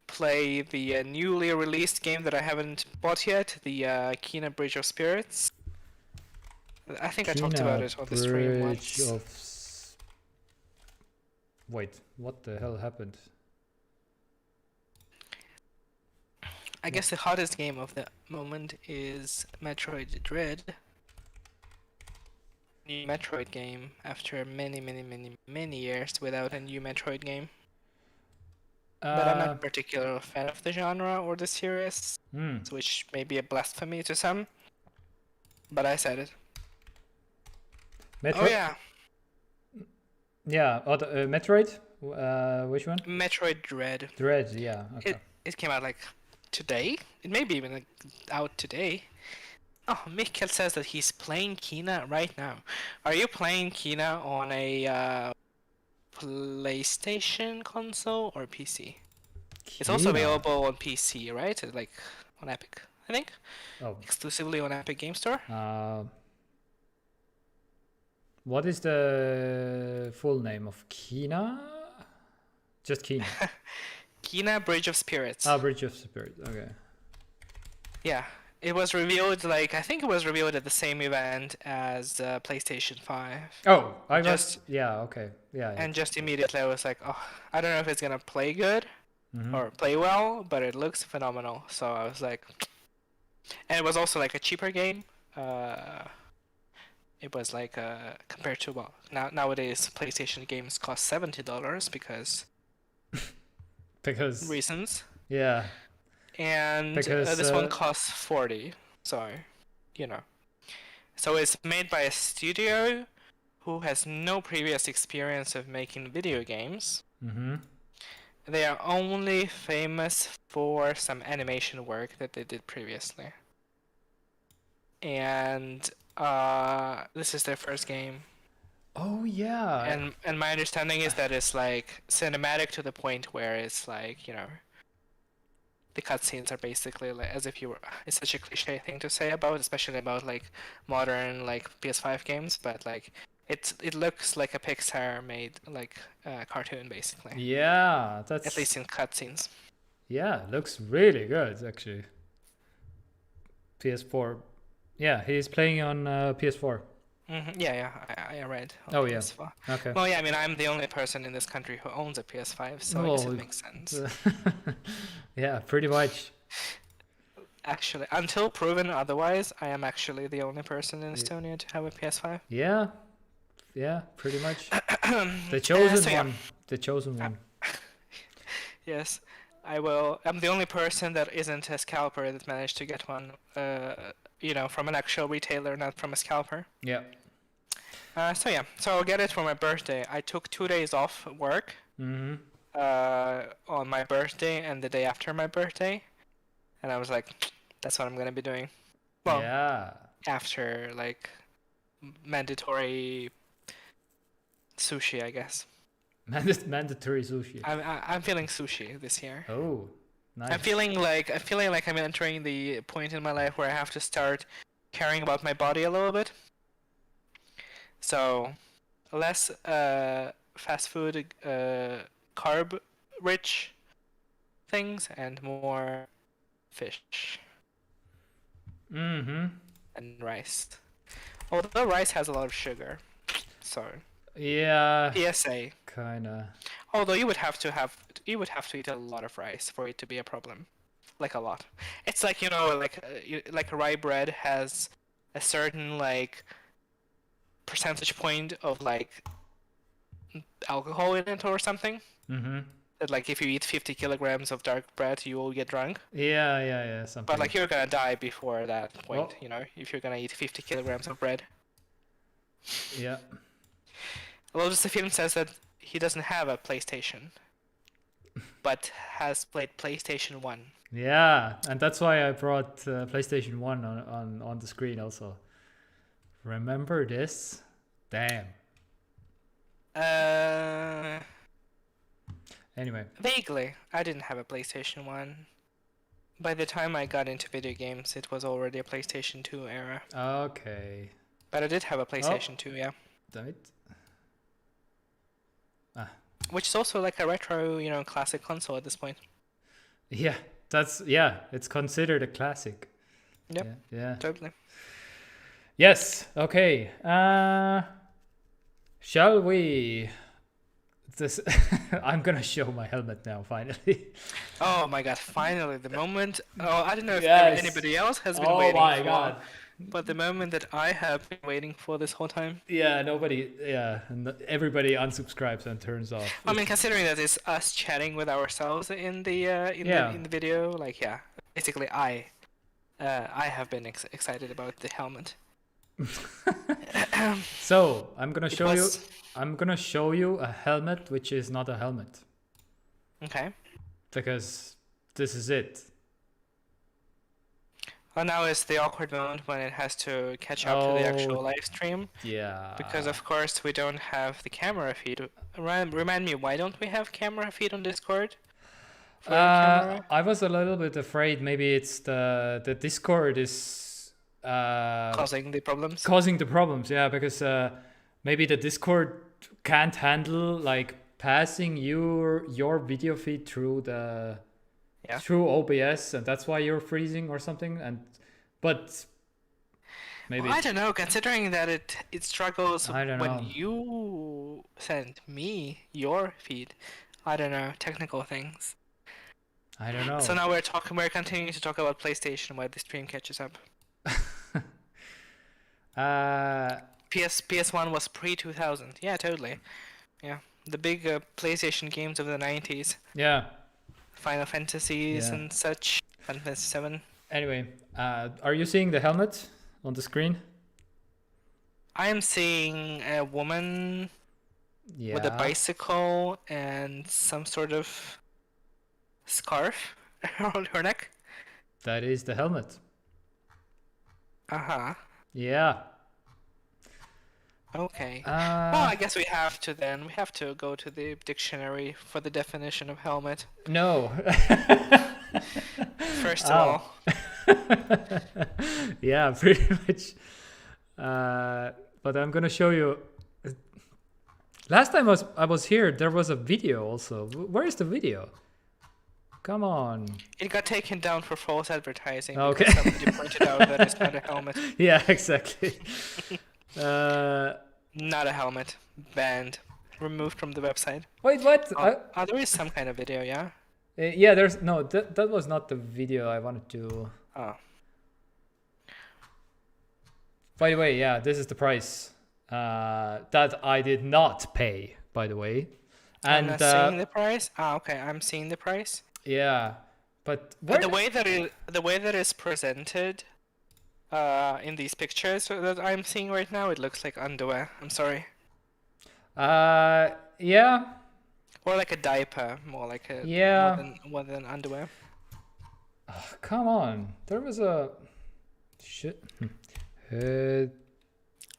play the newly released game that I haven't bought yet, the Kina Bridge of Spirits. I think I talked about it on the stream once. Bridge of Wait, what the hell happened? I guess the hottest game of the moment is Metroid Dread. New Metroid game after many years without a new Metroid game. But I'm not a particular fan of the genre or the series, which may be a blasphemy to some. But I said it. Metroid? Oh yeah, Yeah, Metroid? Which one? Metroid Dread. Dread, yeah. Okay. It came out like today. It may be even like, out today. Oh, Mikkel says that he's playing Kina right now. Are you playing Kina on a PlayStation console or PC? It's also Kina. available on PC, right? Like on Epic, I think. Oh. Exclusively on Epic Game Store. What is the full name of Kina? Just Kina. Kina Bridge of Spirits. Bridge of Spirit. Okay. Yeah, it was revealed I think it was revealed at the same event as PlayStation 5. Oh, I Just- yeah, okay. Yeah. And just immediately I was like, oh, I don't know if it's gonna play good or play well, but it looks phenomenal. So I was like, and it was also like a cheaper game. It was like compared to nowadays PlayStation games cost $70 because reasons. Yeah. And Because, this one costs 40. So, you know. So it's made by a studio who has no previous experience of making video games. Mm-hmm. They are only famous for some animation work that they did previously. And this is their first game. Oh yeah. And my understanding is that it's like cinematic to the point where it's like, you know, the cutscenes are basically like as if you were. It's such a cliche thing to say about, especially about like modern like PS5 games, but like it looks like a Pixar made like cartoon basically. Yeah, that's At least in cutscenes. Yeah, looks really good actually. PS4. Yeah, he's playing on PS4. Yeah, I read. On Oh, yeah. PS4. Okay. Well, yeah, I mean, I'm the only person in this country who owns a PS5, so I guess it makes sense. Yeah, pretty much. Actually, until proven otherwise, I am actually the only person in Estonia to have a PS5. Yeah. Yeah, pretty much. The chosen so, yeah. one. The chosen one. Yes, I will. I'm the only person that isn't a scalper that managed to get one, you know, from an actual retailer, not from a scalper. Yeah. So yeah, so I'll get it for my birthday. I took 2 days off work. Mm-hmm. On my birthday and the day after my birthday, and I was like, that's what I'm gonna be doing. Well, Yeah. after like mandatory sushi, I guess. Mandatory sushi. I'm feeling sushi this year. Oh, nice. I'm feeling like I'm entering the point in my life where I have to start caring about my body a little bit. So, less fast food, carb-rich things, and more fish Mm-hmm. and rice. Although rice has a lot of sugar, so Yeah. PSA. Kinda. Although you would have to eat a lot of rice for it to be a problem, like a lot. It's like, you know, like rye bread has a certain like percentage point of like alcohol in it or something. Mm-hmm. That like if you eat 50 kilograms of dark bread, you will get drunk. Yeah. Something. But like you're gonna die before that point, Well- you know, if you're gonna eat 50 kilograms of bread. Yeah. Although the film says that he doesn't have a PlayStation. but has played PlayStation 1. Yeah, and that's why I brought PlayStation 1 on the screen also. Remember this? Damn. Anyway. Vaguely. I didn't have a PlayStation 1. By the time I got into video games, it was already a PlayStation 2 era. Okay. But I did have a PlayStation 2, yeah. Damn it. Which is also like a retro, classic console at this point. Yeah, it's considered a classic. Yep. Yeah. Totally. Yes. Okay. Shall we? This I'm gonna show my helmet now. Finally. Oh my god! Finally, the moment. Oh, I don't know if Yes. anybody else has been Oh waiting my for. god. But the moment that I have been waiting for this whole time. Yeah. Nobody. Yeah. And everybody unsubscribes and turns off. I mean, considering that it's us chatting with ourselves in the in the video, like basically I have been excited about the helmet. So I'm gonna show you. I'm gonna show you a helmet which is not a helmet. Okay. Because this is it. Well, now is the awkward moment when it has to catch up to the actual live stream. Yeah. Because of course we don't have the camera feed. Remind me, why don't we have camera feed on Discord? I was a little bit afraid maybe it's the Discord is causing the problems. Causing the problems, yeah, because maybe the Discord can't handle like passing your video feed through through OBS, and that's why you're freezing or something. But maybe I don't know. Considering that it struggles when you send me your feed. I don't know, technical things. I don't know. So now we're continuing to talk about PlayStation while the stream catches up. PS1 was pre-2000. Yeah, totally. Yeah, the big PlayStation games of the 90s. Yeah. Final Fantasies and such. Final Fantasy 7. Anyway, are you seeing the helmet on the screen? I am seeing a woman with a bicycle and some sort of scarf around her neck. That is the helmet. Uh-huh. Yeah. Okay. Well, I guess we have to go to the dictionary for the definition of helmet. No. First of all. Yeah, pretty much. But I'm gonna show you. Last time I was here, there was a video also. Where is the video? Come on. It got taken down for false advertising. Okay. Because somebody pointed out that it's not a helmet. Yeah, exactly. Not a helmet. Banned. Removed from the website. Wait, what? There is some kind of video, yeah? Yeah, there's no. That was not the video I wanted to. Oh. By the way, yeah, this is the price that I did not pay. By the way, and I'm not seeing the price. Okay, I'm seeing the price. Yeah, but the way that it's presented, in these pictures that I'm seeing right now, it looks like underwear. I'm sorry. Yeah. Or like a diaper, more like a more than underwear. Oh, come on, there was a shit.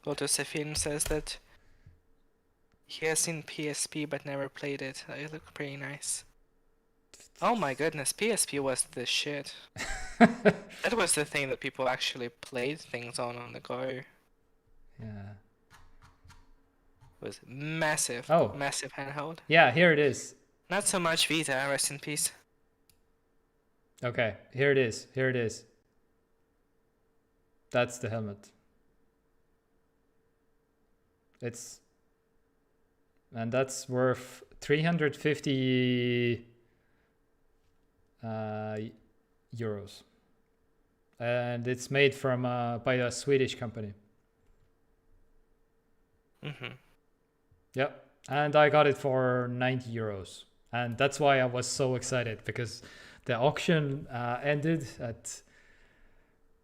Lotusifin says that he has seen PSP but never played it. It looked pretty nice. Oh my goodness, PSP was the shit. That was the thing that people actually played things on the go. Yeah. It was massive. Oh. Massive handheld. Yeah, here it is. Not so much Vita, rest in peace. Okay, here it is. Here it is. That's the helmet. And that's worth 350 euros, and it's made from by a Swedish company. Yep, and I got it for 90 euros, and that's why I was so excited, because the auction ended at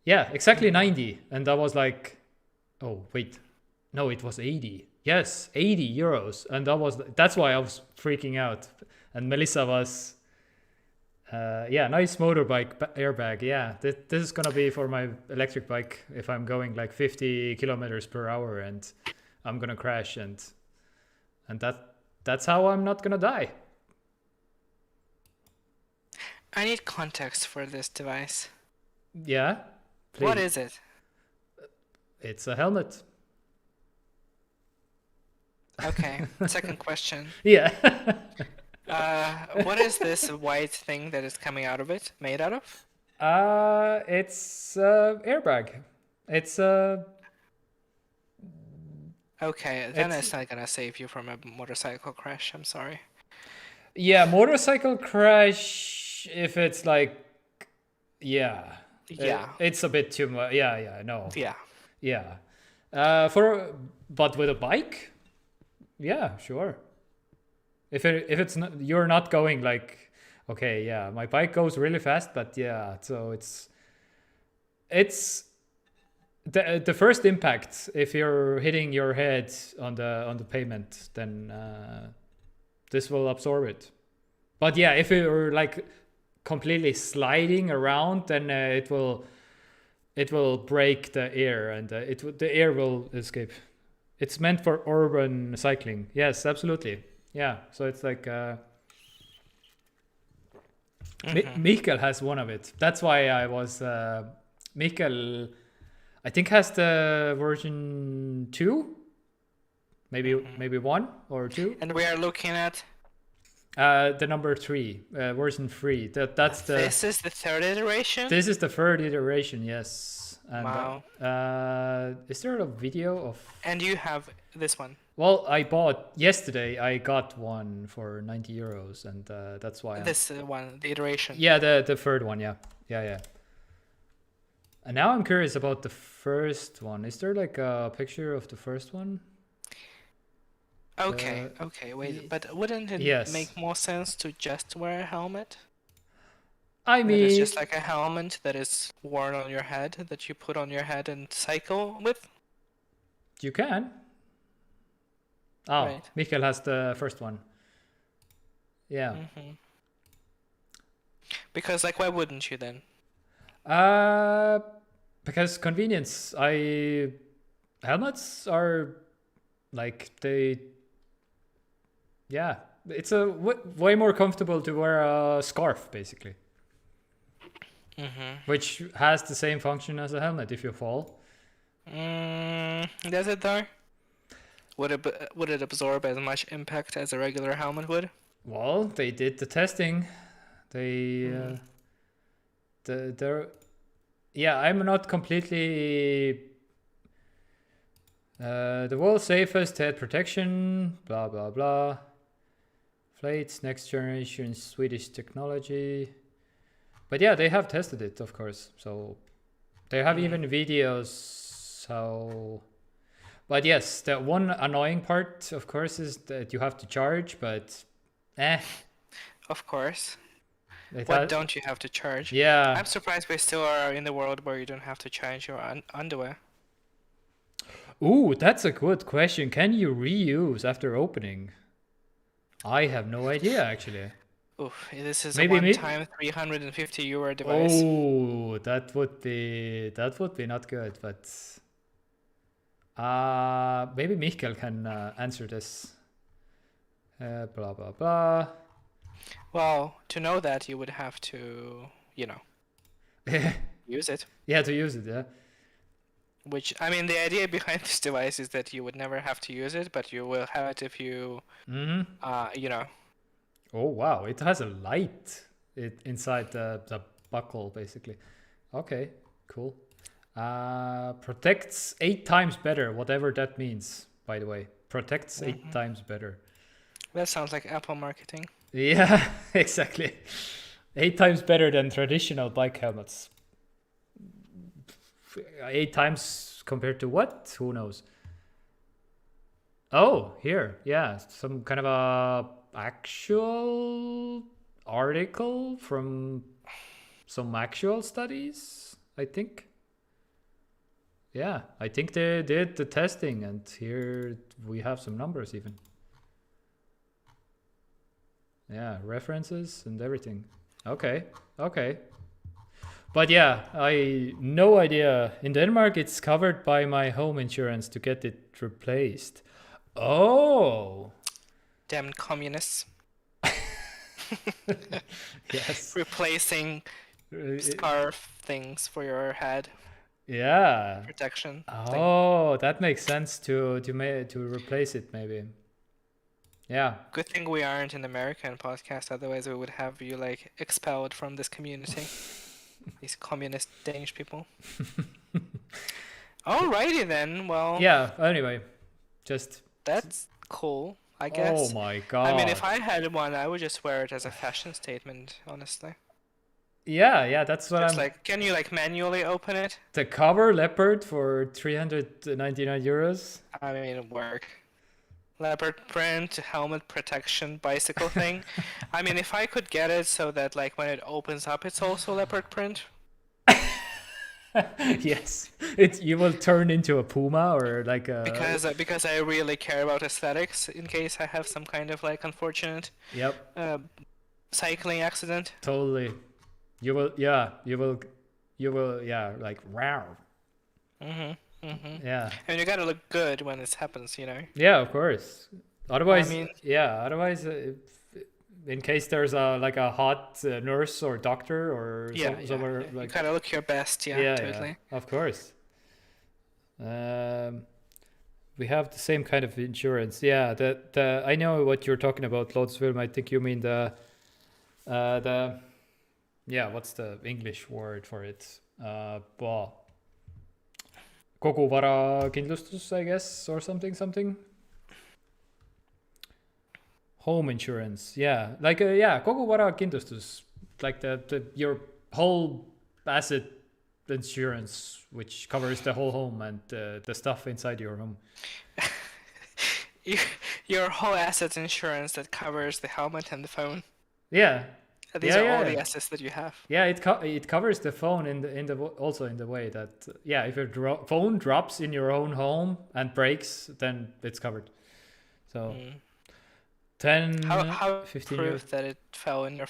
exactly 90, and I was like, oh wait, no, it was 80. Yes, 80 euros, and that's why I was freaking out. And Melissa was, nice motorbike airbag. Yeah, this is gonna be for my electric bike if I'm going like 50 kilometers per hour and I'm gonna crash, and that's how I'm not gonna die. I need context for this device. Yeah, please. What is it? It's a helmet. Okay. Second question. Yeah. What is this white thing that is coming out of it made out of? It's airbag. It's Okay, then It's- it's not gonna save you from a motorcycle crash. I'm sorry. yeah, motorcycle crash if it's like, yeah. Yeah. It's a bit too much. Yeah, I know. Yeah. Yeah. But with a bike? Yeah, sure. If it's not, you're not going like, okay, yeah, my bike goes really fast, but yeah, so it's the first impact. If you're hitting your head on the pavement, then this will absorb it. But yeah, if you're like completely sliding around, then it will break the air, and the air will escape. It's meant for urban cycling. Yes, absolutely. Yeah, so it's like Mikkel has one of it. That's why I was Mikkel. I think has the version 2, maybe 1 or 2. And we are looking at. The number 3, version 3. That's the. This is the third iteration. This is the third iteration. Yes. And, Wow. Is there a video of? And you have this one. Well, I bought yesterday. I got one for 90 euros, and that's why. This one, the iteration. Yeah, the third one. Yeah. And now I'm curious about the first one. Is there like a picture of the first one? Okay, wait, but wouldn't it yes. make more sense to just wear a helmet? I mean, it's just like a helmet that is worn on your head that you put on your head and cycle with. You can. Oh, Right. Mikkel has the first one. Yeah. Because like, why wouldn't you then? Because convenience. Helmets are like yeah, it's a way more comfortable to wear a scarf basically, which has the same function as a helmet if you fall. Does it though? Would it absorb as much impact as a regular helmet would? Well, they did the testing. They yeah, I'm not completely the world's safest head protection, blah blah blah. Plates, next generation Swedish technology. But yeah, they have tested it, of course. So they have even videos how. But yes, the one annoying part, of course, is that you have to charge, but Of course. It Why has- don't you have to charge? Yeah. I'm surprised we still are in the world where you don't have to charge your underwear. Ooh, that's a good question. Can you reuse after opening? I have no idea, actually. Oof, this is Maybe a me- one-time 350 euro device. Oh, that would be not good, but maybe Mikkel can answer this. Blah blah blah. Well, to know that, you would have to, use it. Yeah, to use it, yeah. Which, I mean, the idea behind this device is that you would never have to use it, but you will have it if you, Oh wow, it has a light inside the buckle, basically. Okay, cool. Protects 8 times better, whatever that means, by the way. Protects 8 times better. That sounds like Apple marketing. Yeah, exactly. 8 times better than traditional bike helmets. 8 times compared to what? Who knows? Oh, here. Yeah, some kind of a actual article from some actual studies, I think. Yeah, I think they did the testing, and here we have some numbers even. Yeah, references and everything. Okay. But yeah, no idea. In Denmark, it's covered by my home insurance to get it replaced. Oh, Damn communists. yes. Replacing scarf things for your head Yeah. protection thing. Oh, that makes sense to replace it maybe. Yeah. Good thing we aren't an American podcast, otherwise we would have you like expelled from this community. These communist Danish people. Alrighty then, well. Yeah, anyway, just... That's cool, I guess. Oh my god. I mean, if I had one, I would just wear it as a fashion statement, honestly. Yeah, that's what Just I'm... like, can you like manually open it? The cover leopard for 399 euros. I mean, it work. Leopard print, helmet protection, bicycle thing. I mean, if I could get it so that like when it opens up, it's also leopard print. Yes, you will turn into a puma or like a... Because I really care about aesthetics in case I have some kind of like unfortunate cycling accident. Totally. You will, like, wow. Yeah. And you gotta look good when this happens, you know? Yeah, of course. Otherwise, I mean... in case there's a hot nurse or doctor or somewhere like... You gotta look your best, totally. Yeah, of course. We have the same kind of insurance. Yeah, I know what you're talking about, Lotusfilm. I think you mean the what's the English word for it? Koguvarakindlustus, I guess, or something. Home insurance, yeah, like koguvarakindlustus, like your whole asset insurance, which covers the whole home and the stuff inside your home. Your whole assets insurance that covers the helmet and the phone. Yeah. These are all the assets that you have. Yeah, it covers the phone in the way that if your phone drops in your own home and breaks, then it's covered. So 10, how 15 proof years that it fell in your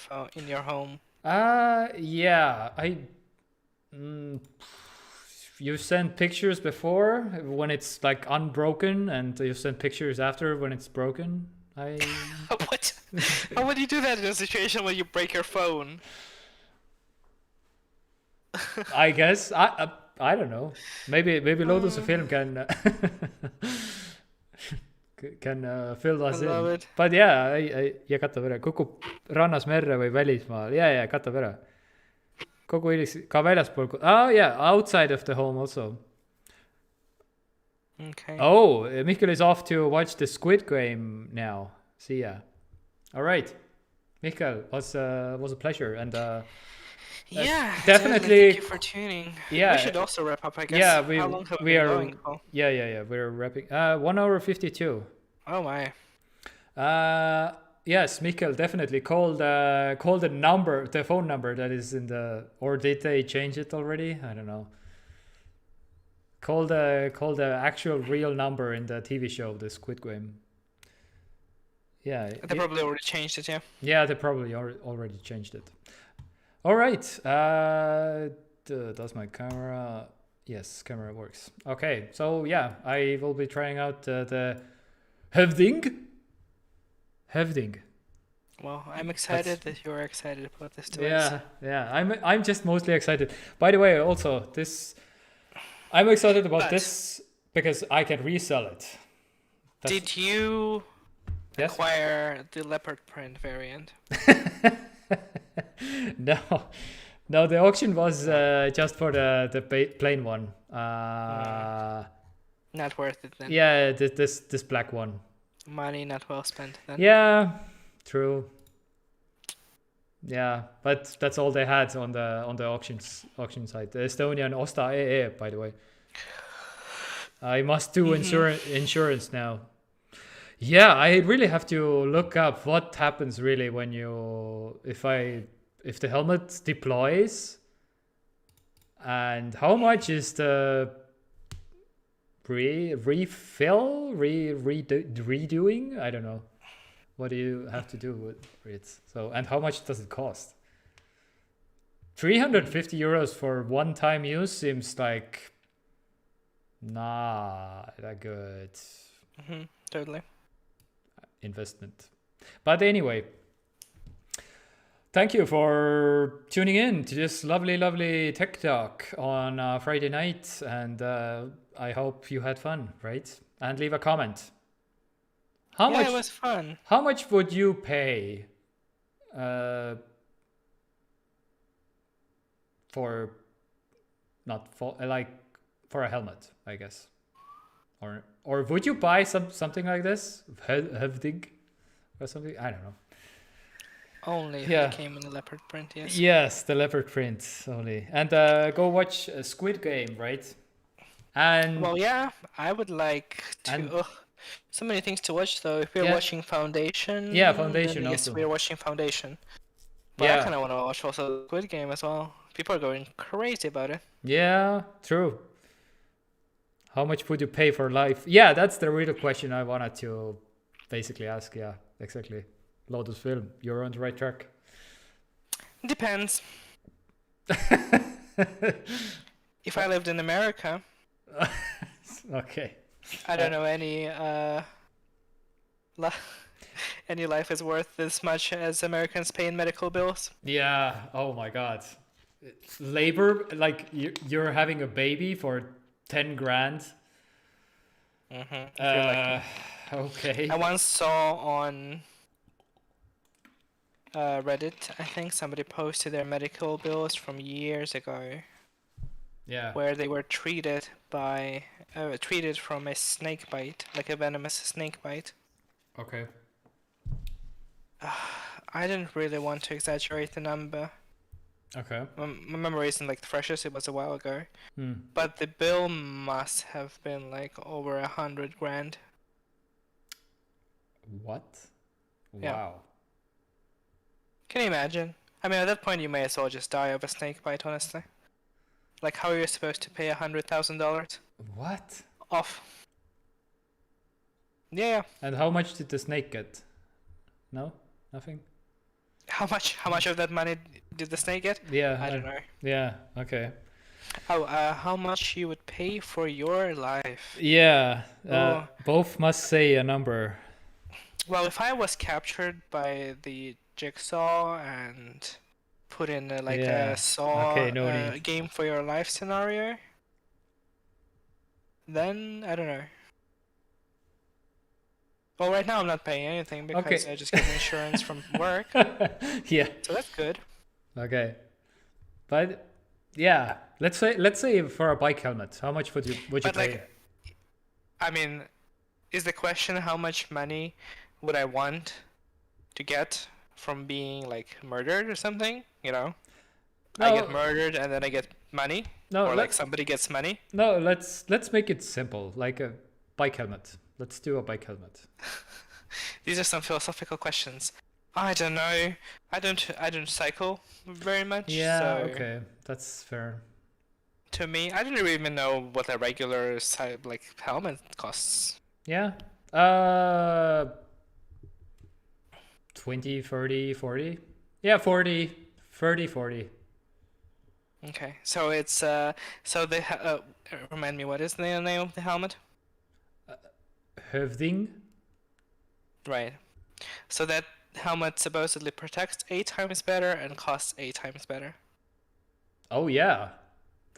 home? You sent pictures before when it's like unbroken, and you send pictures after when it's broken. What? How would you do that in a situation where you break your phone? I guess I don't know. Maybe Lotus Film can fill us I love in. it. But yeah, katab ära. Kukub rannas merre või välismaal. Yeah, katab ära. Kogu hilis ka väljaspool. Outside of the home also. Okay. Oh, Mihkel is off to watch the Squid Game now. See ya. All right, Mihkel, was a pleasure, and definitely. Thank you for tuning. Yeah, we should also wrap up, I guess. Yeah, How long have we been are. going for? Yeah, we're wrapping. 1 hour 52. Oh my. Yes, Mihkel, definitely call the number, the phone number that is in the, or did they change it already? I don't know. Call the actual real number in the TV show, the Squid Game. Yeah. They probably already changed it, yeah. Yeah, they probably already changed it. All right. Does my camera? Yes, camera works. Okay, so yeah, I will be trying out the Hevding. Well, I'm excited that you're excited about this device. Yeah. I'm just mostly excited. By the way, also I'm excited about this because I can resell it. Did you acquire the leopard print variant? No, the auction was just for the plain one. Not worth it then. Yeah, this black one. Money not well spent then. Yeah, true. Yeah, but that's all they had on the auction site. The Estonian Osta EE, by the way. I must do insurance now. Yeah, I really have to look up what happens really when if the helmet deploys, and how much is the redoing? I don't know. What do you have to do with it? So, and how much does it cost? 350 euros for one-time use seems like not that good Totally. investment. But anyway, thank you for tuning in to this lovely, lovely Tech Talk on Friday night. And I hope you had fun, right? And leave a comment. It was fun. How much would you pay for a helmet, I guess? Or would you buy something like this? Hevdig or something? I don't know. Only if it came in the leopard print, yes. Yes, the leopard print only. And go watch Squid Game, right? And well, yeah, I would like to. So many things to watch though. If we're watching Foundation, Foundation then yes, also. we're watching Foundation. But I kind of want to watch also Squid Game as well. People are going crazy about it. Yeah, true. How much would you pay for life? Yeah, that's the real question I wanted to basically ask. Yeah, exactly. Lotus Film, you're on the right track. Depends. If I lived in America. Okay. I don't know any life is worth as much as Americans pay in medical bills. Yeah. Oh my God. Labor, like you're having a baby for 10 grand. Okay. I once saw on Reddit, I think somebody posted their medical bills from years ago. Yeah. Where they were treated from a snake bite, like a venomous snake bite. Okay. I didn't really want to exaggerate the number. Okay. My memory isn't like the freshest, it was a while ago. Hmm. But the bill must have been like over 100 grand. What? Yeah. Wow. Can you imagine? I mean, at that point you may as well just die of a snake bite, honestly. Like, how are you supposed to pay $100,000? What? Off. Yeah. And how much did the snake get? No? Nothing? How much of that money did the snake get? Yeah. I don't know. Yeah, okay. Oh, how much you would pay for your life? Yeah. Both must say a number. Well, if I was captured by the Jigsaw and put in a Saw game for your life scenario, then I don't know. Well, right now I'm not paying anything because I just get insurance from work. Yeah. So that's good. Okay. But yeah, let's say for a bike helmet, how much would you pay? I mean, is the question how much money would I want to get from being like murdered or something? You know, I get murdered and then I get money, or like somebody gets money. No, let's make it simple, like a bike helmet. Let's do a bike helmet. These are some philosophical questions. I don't know. I don't cycle very much. Yeah. So Okay, that's fair. To me, I didn't even know what a regular helmet costs. Yeah. 20, 30, 40. Yeah, 40, 30, 40. Okay, so it's so they remind me, what is the name of the helmet? Hövding. Right. So that helmet supposedly protects 8 times better and costs 8 times better. Oh yeah.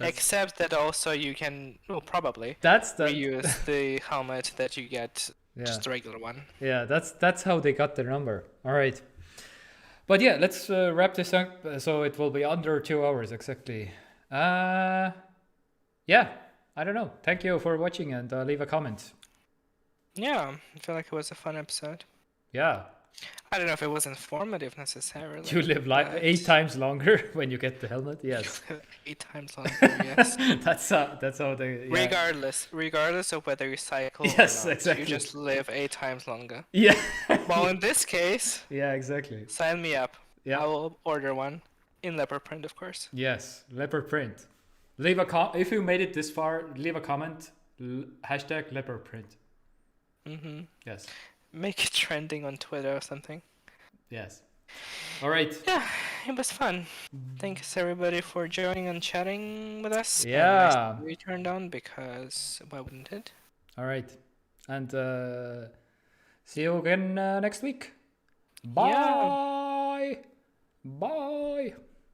Except that also you can probably reuse the helmet that you get, just a regular one. Yeah, that's how they got the number. All right. But yeah, let's wrap this up so it will be under 2 hours exactly. Yeah, I don't know. Thank you for watching and leave a comment. Yeah, I feel like it was a fun episode. Yeah. I don't know if it was informative necessarily. You live 8 times longer when you get the helmet. Yes. 8 times longer. Yes. That's how they. Yeah. Regardless of whether you cycle. Yes, or not, exactly. You just live 8 times longer. Yeah. Well, in this case. Yeah, exactly. Sign me up. Yeah. I will order one in leopard print, of course. Yes, leopard print. Leave a if you made it this far. Leave a comment. #leopard print. Mm-hmm. Yes. make it trending on Twitter or something. Yes. All right. Yeah, it was fun. Thanks everybody for joining and chatting with us. Yeah. And we turned on because why wouldn't it? All right. And see you again next week. Yeah. Bye. Bye.